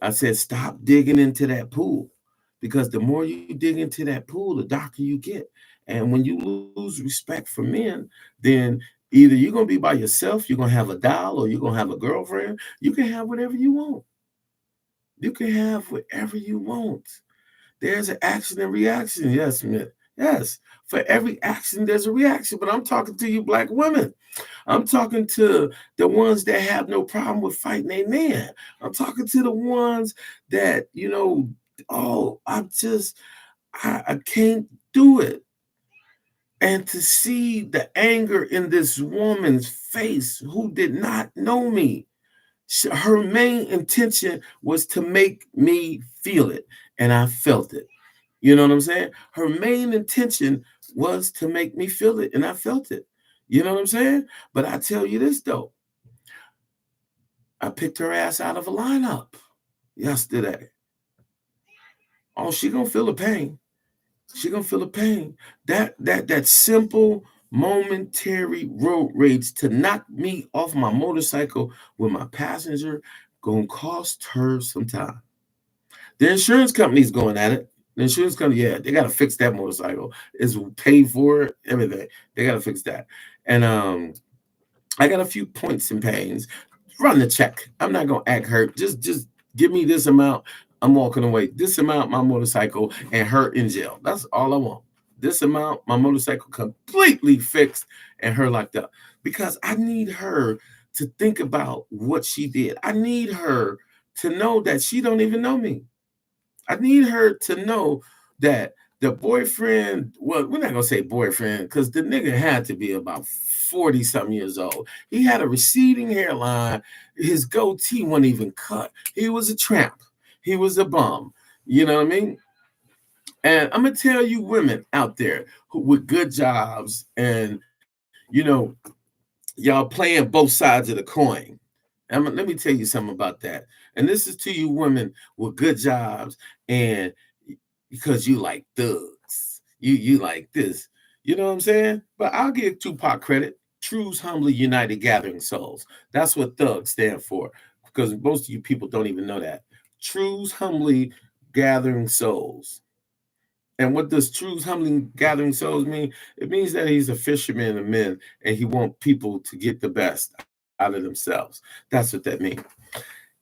I said, stop digging into that pool because the more you dig into that pool, the darker you get. And when you lose respect for men, then either you're going to be by yourself, you're going to have a doll, or you're going to have a girlfriend. You can have whatever you want. You can have whatever you want. There's an action and reaction. Yes, man. Yes. For every action, there's a reaction. But I'm talking to you, black women. I'm talking to the ones that have no problem with fighting a man. I'm talking to the ones that, oh, I can't do it. And to see the anger in this woman's face who did not know me, her main intention was to make me feel it. And I felt it. You know what I'm saying? Her main intention was to make me feel it. And I felt it. You know what I'm saying? But I tell you this, though. I picked her ass out of a lineup yesterday. Oh, she gonna feel the pain. She gonna feel the pain. That simple momentary road rage to knock me off my motorcycle with my passenger gonna cost her some time. The insurance company's going at it. The insurance company, yeah, they gotta fix that motorcycle. It's paid for, everything. They gotta fix that. And I got a few points and pains. Run the check. I'm not gonna act hurt. Just give me this amount. I'm walking away. This amount, my motorcycle, and her in jail. That's all I want. This amount, my motorcycle completely fixed and her locked up. Because I need her to think about what she did. I need her to know that she don't even know me. I need her to know that the boyfriend, well, we're not gonna say boyfriend, because the nigga had to be about 40 something years old. He had a receding hairline, his goatee wasn't even cut. He was a tramp, he was a bum. You know what I mean? And I'm gonna tell you, women out there with good jobs, and Y'all playing both sides of the coin. Let me tell you something about that. And this is to you women with good jobs and because you like thugs. You like this. You know what I'm saying? But I'll give Tupac credit. Trues humbly united gathering souls. That's what thugs stand for. Because most of you people don't even know that. Trues humbly gathering souls. And what does trues humbly gathering souls mean? It means that he's a fisherman of men and he wants people to get the best out of themselves. That's what that means.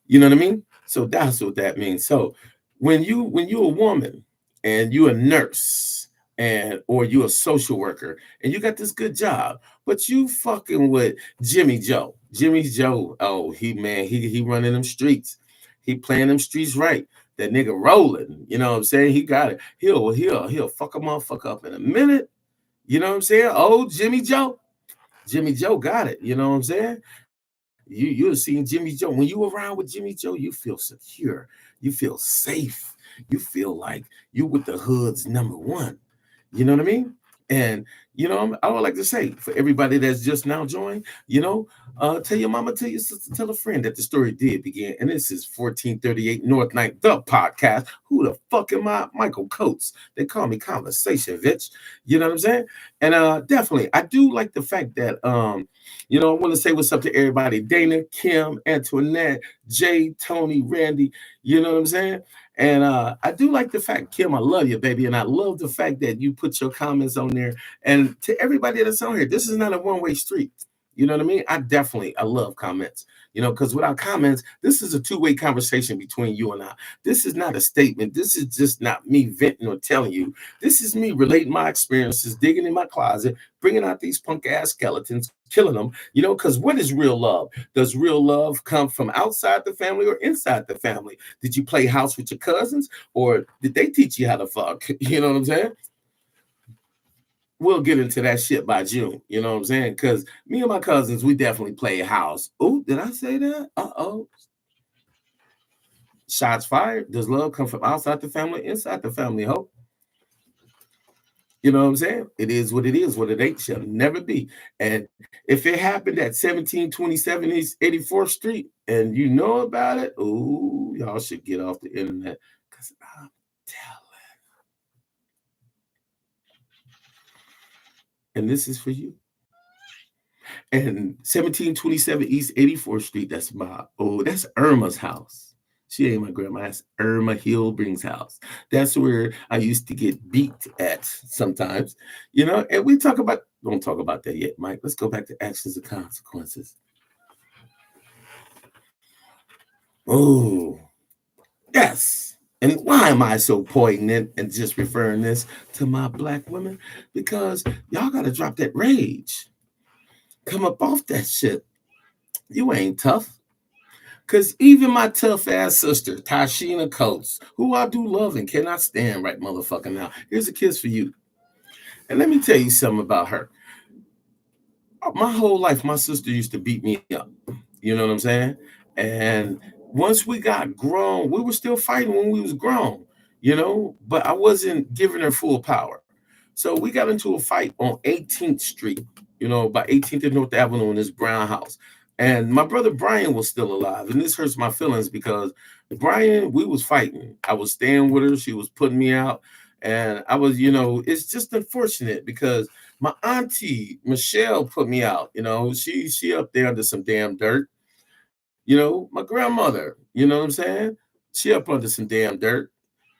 You know what I mean? So that's what that means. So when you're a woman and you're a nurse and or you're a social worker and you got this good job, but you fucking with Jimmy Joe. Jimmy Joe, oh, he running them streets. He playing them streets right. That nigga rolling. You know what I'm saying? He got it. He'll fuck a motherfucker up in a minute. You know what I'm saying? Oh, Jimmy Joe. Jimmy Joe got it. You know what I'm saying? You're seeing Jimmy Joe. When you around with Jimmy Joe, you feel secure. You feel safe. You feel like you with the hood's number one. You know what I mean? And I would like to say for everybody that's just now joined, tell your mama, tell your sister, tell a friend that the story did begin. And this is 1438 North Ninth, the podcast. Who the fuck am I? Michael Coates. They call me Conversation, bitch. You know what I'm saying? And definitely, I do like the fact that I want to say what's up to everybody. Dana, Kim, Antoinette, Jay, Tony, Randy. You know what I'm saying? And I do like the fact, Kim, I love you, baby. And I love the fact that you put your comments on there. And to everybody that's on here, this is not a one-way street. You know what I mean? I love comments, because without comments, this is a two-way conversation between you and I. This is not a statement. This is just not me venting or telling you. This is me relating my experiences, digging in my closet, bringing out these punk-ass skeletons, killing them, because what is real love? Does real love come from outside the family or inside the family? Did you play house with your cousins or did they teach you how to fuck? You know what I'm saying? We'll get into that shit by June. You know what I'm saying? Because me and my cousins, we definitely play house. Oh, did I say that? Uh-oh. Shots fired. Does love come from outside the family, inside the family? Hope. You know what I'm saying? It is what it is. What it ain't shall never be. And if it happened at 1727 East 84th Street and you know about it, oh, y'all should get off the internet because I'm telling. And this is for you. And 1727 East 84th Street, that's Irma's house. She ain't my grandma. That's Irma Hillbring's house. That's where I used to get beat at sometimes, and don't talk about that yet, Mike. Let's go back to actions and consequences. Oh, yes. And why am I so poignant and just referring this to my black women? Because y'all got to drop that rage. Come up off that shit. You ain't tough. Because even my tough ass sister, Tashina Coates, who I do love and cannot stand right motherfucking now. Here's a kiss for you. And let me tell you something about her. My whole life, my sister used to beat me up. You know what I'm saying? And once we got grown, we were still fighting when we was grown, but I wasn't giving her full power. So we got into a fight on 18th Street, by 18th and North Avenue in this brown house. And my brother Brian was still alive. And this hurts my feelings because Brian, we was fighting. I was staying with her. She was putting me out. And I was, it's just unfortunate because my auntie Michelle put me out. She up there under some damn dirt. My grandmother, you know what I'm saying? She up under some damn dirt.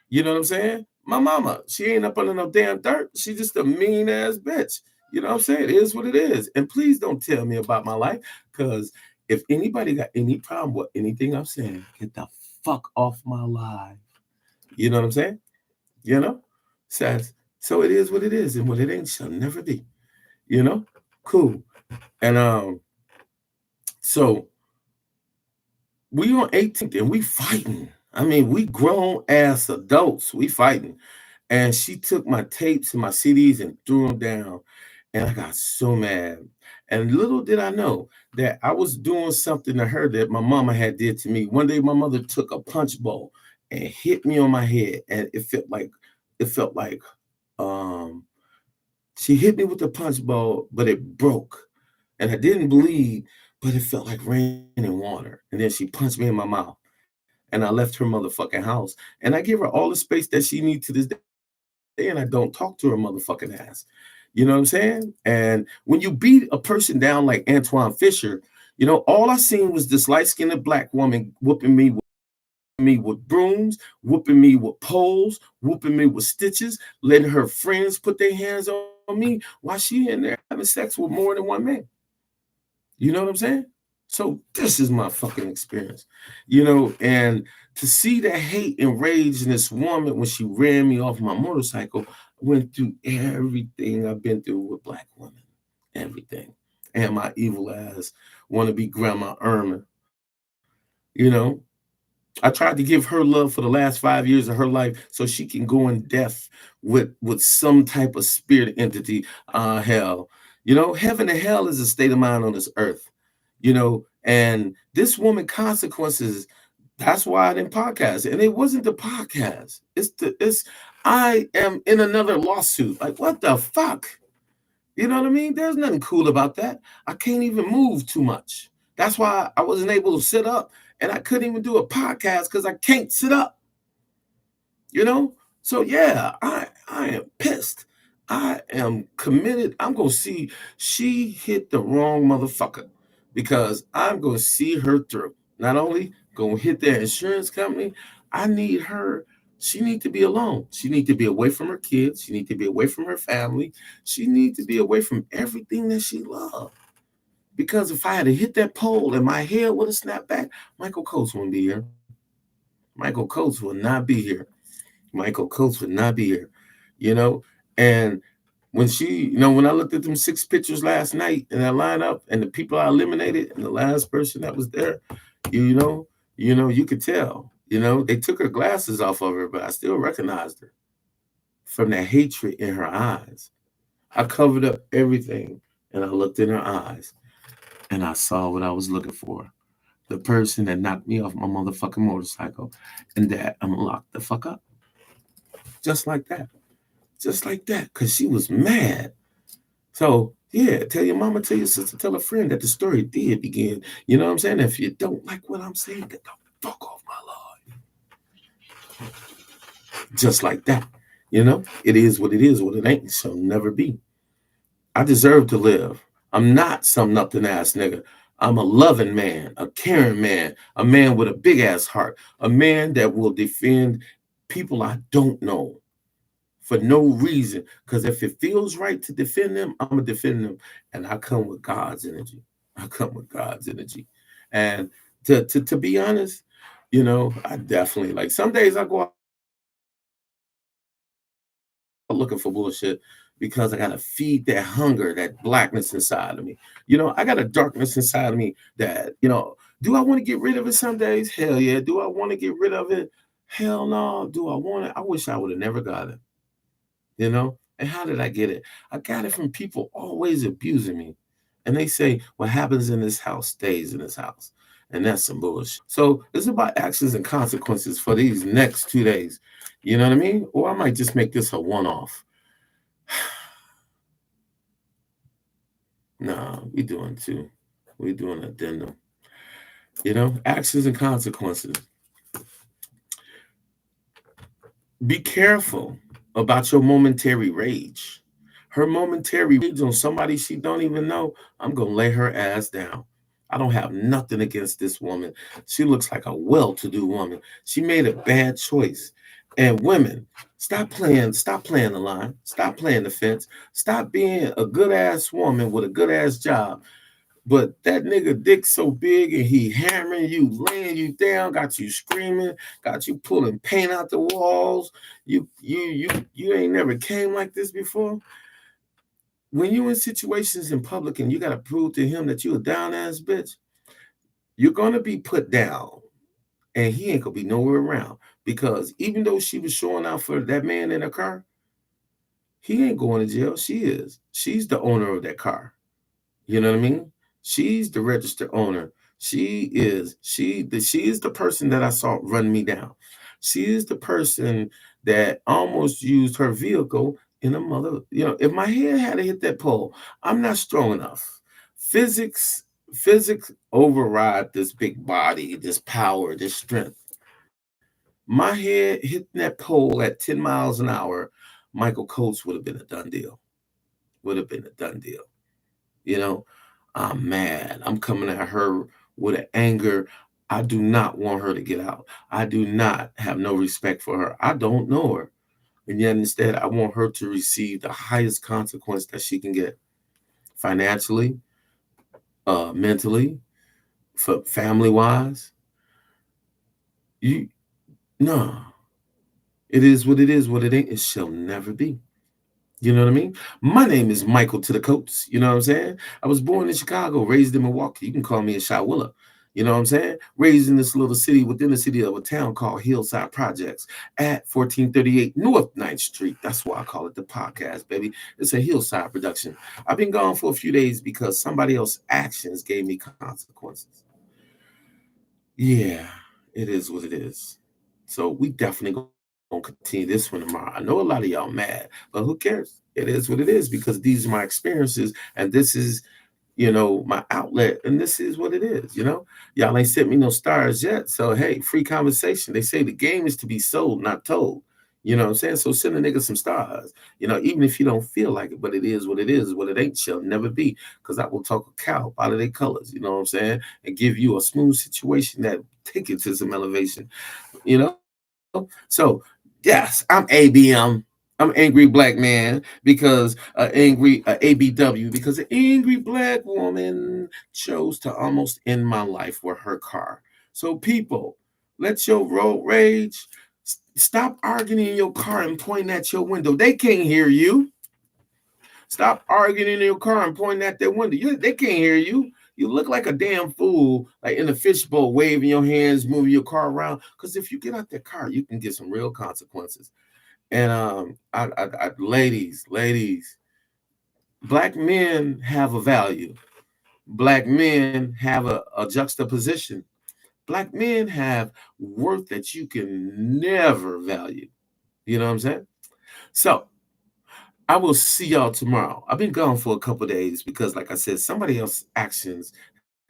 You know what I'm saying? My mama, she ain't up under no damn dirt. She just a mean ass bitch. You know what I'm saying? It is what it is. And please don't tell me about my life because if anybody got any problem with anything I'm saying, get the fuck off my life. You know what I'm saying? Says, so it is what it is, and what it ain't shall never be. Cool. And so we on 18th and we fighting. I mean, we grown ass adults. We fighting. And she took my tapes and my CDs and threw them down. And I got so mad. And little did I know that I was doing something to her that my mama had did to me. One day my mother took a punch bowl and hit me on my head. And it felt like she hit me with the punch bowl, but it broke. and I didn't bleed, but it felt like rain and water. And then she punched me in my mouth, and I left her motherfucking house. And I give her all the space that she needs to this day, and I don't talk to her motherfucking ass. You know what I'm saying? And when you beat a person down like Antoine Fisher, all I seen was this light-skinned black woman whooping me with brooms, whooping me with poles, whooping me with stitches, letting her friends put their hands on me while she in there having sex with more than one man. You know what I'm saying? So this is my fucking experience, and to see the hate and rage in this woman when she ran me off my motorcycle, went through everything I've been through with black women, everything. And my evil ass want to be Grandma Irma, you know. I tried to give her love for the last 5 years of her life so she can go in death with some type of spirit entity. Hell, heaven and hell is a state of mind on this earth, and this woman consequences. That's why I didn't podcast, and it wasn't the podcast. It's I am in another lawsuit. Like what the fuck? You know what I mean? There's nothing cool about that. I can't even move too much. That's why I wasn't able to sit up, and I couldn't even do a podcast because I can't sit up. So yeah, I am pissed. I am committed. I'm gonna see she hit the wrong motherfucker because I'm gonna see her through. Not only gonna hit their insurance company, I need her. She need to be alone. She need to be away from her kids. She need to be away from her family. She need to be away from everything that she loved. Because if I had to hit that pole and my head would have snapped back, Michael Coates wouldn't be here. Michael Coates will not be here. Michael Coates would not be here, you know. And when when I looked at them 6 pictures last night in that lineup and the people I eliminated and the last person that was there, you could tell. They took her glasses off of her, but I still recognized her from that hatred in her eyes. I covered up everything and I looked in her eyes and I saw what I was looking for. The person that knocked me off my motherfucking motorcycle and that I'm locked the fuck up. Just like that. Just like that. Because she was mad. So, yeah, tell your mama, tell your sister, tell a friend that the story did begin. You know what I'm saying? If you don't like what I'm saying, get the fuck off my lawn. Just like that. It is what it is. What it ain't, it shall never be. I deserve to live. I'm not some nothing ass nigga. I'm a loving man, a caring man, a man with a big ass heart, a man that will defend people I don't know for no reason. Because if it feels right to defend them, I'm gonna defend them. And I come with God's energy. I come with God's energy. And to be honest, I definitely like some days I go out looking for bullshit because I gotta feed that hunger, that blackness inside of me. I got a darkness inside of me that, do I want to get rid of it some days? Hell yeah. Do I want to get rid of it? Hell no. Do I want it? I wish I would have never got it. And how did I get it? I got it from people always abusing me. And they say, what happens in this house stays in this house. And that's some bullshit. So it's about actions and consequences for these next 2 days. You know what I mean? Or I might just make this a one-off. Nah, we doing two. We doing addendum. Actions and consequences. Be careful about your momentary rage. Her momentary rage on somebody she don't even know, I'm going to lay her ass down. I don't have nothing against this woman. She looks like a well-to-do woman. She made a bad choice. And women, stop playing the line. Stop playing the fence. Stop being a good-ass woman with a good-ass job. But that nigga dick so big and he hammering you, laying you down, got you screaming, got you pulling paint out the walls. You ain't never came like this before. When you in situations in public and you gotta prove to him that you a down ass bitch, you're gonna be put down, and he ain't gonna be nowhere around. Because even though she was showing out for that man in her car, he ain't going to jail. She is. She's the owner of that car. You know what I mean? She's the registered owner. She is the person that I saw run me down. She is the person that almost used her vehicle in a mother. If my head had to hit that pole, I'm not strong enough Physics, physics override this big body, this power, this strength. My head hitting that pole at 10 miles an hour, Michael Coates would have been a done deal. Would have been a done deal. You know, I'm mad. I'm coming at her with an anger. I do not want her to get out. I do not have no respect for her. I don't know her. And yet instead, I want her to receive the highest consequence that she can get financially, mentally, for family wise. You no. It is what it is, what it ain't, it shall never be. You know what I mean? My name is Michael to the Coates. You know what I'm saying? I was born in Chicago, raised in Milwaukee. You can call me a Shawilla. You know what I'm saying? Raised in this little city within the city of a town called Hillside Projects at 1438 North 9th Street. That's why I call it the podcast, baby. It's a hillside production. I've been gone for a few days because somebody else's actions gave me consequences. Yeah, it is what it is. So we definitely gonna continue this one tomorrow. I know a lot of y'all mad, but who cares? It is what it is because these are my experiences, and this is, my outlet, and this is what it is. Y'all ain't sent me no stars yet, so hey, free conversation. They say the game is to be sold, not told. You know what I'm saying? So send a nigga some stars. Even if you don't feel like it, but it is what it is. What it ain't shall never be. Because I will talk a cow out of their colors. You know what I'm saying? And give you a smooth situation that take it to some elevation. So yes, I'm ABM. I'm angry black man because angry ABW because an angry black woman chose to almost end my life with her car. So people, let your road rage. Stop arguing in your car and pointing at your window. They can't hear you. Stop arguing in your car and pointing at their window. They can't hear you. You look like a damn fool, like in a fishbowl, waving your hands, moving your car around. Because if you get out that car, you can get some real consequences. And ladies, black men have a value. Black men have a juxtaposition. Black men have worth that you can never value. You know what I'm saying? So I will see y'all tomorrow. I've been gone for a couple days because, like I said, somebody else's actions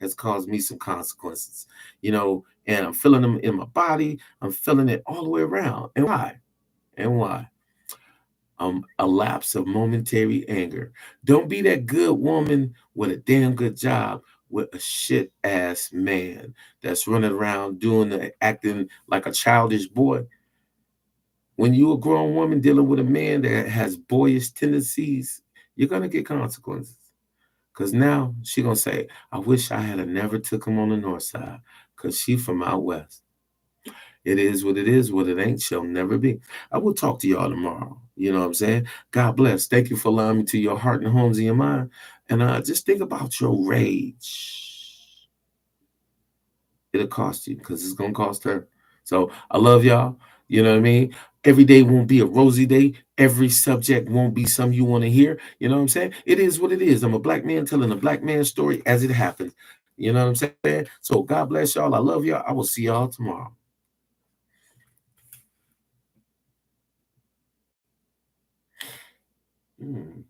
has caused me some consequences, and I'm feeling them in my body. I'm feeling it all the way around. And why? And why? A lapse of momentary anger. Don't be that good woman with a damn good job with a shit ass man that's running around acting like a childish boy. When you a grown woman dealing with a man that has boyish tendencies, you're gonna get consequences. Cause now she gonna say, "I wish I had a never took him on the north side, cause she from out west." It is what it is. What it ain't shall never be. I will talk to y'all tomorrow. You know what I'm saying? God bless. Thank you for allowing me to your heart and homes and your mind. And just think about your rage. It'll cost you because it's gonna cost her. So I love y'all. You know what I mean? Every day won't be a rosy day. Every subject won't be something you want to hear. You know what I'm saying? It is what it is. I'm a black man telling a black man's story as it happens. You know what I'm saying? So God bless y'all. I love y'all. I will see y'all tomorrow. Hmm.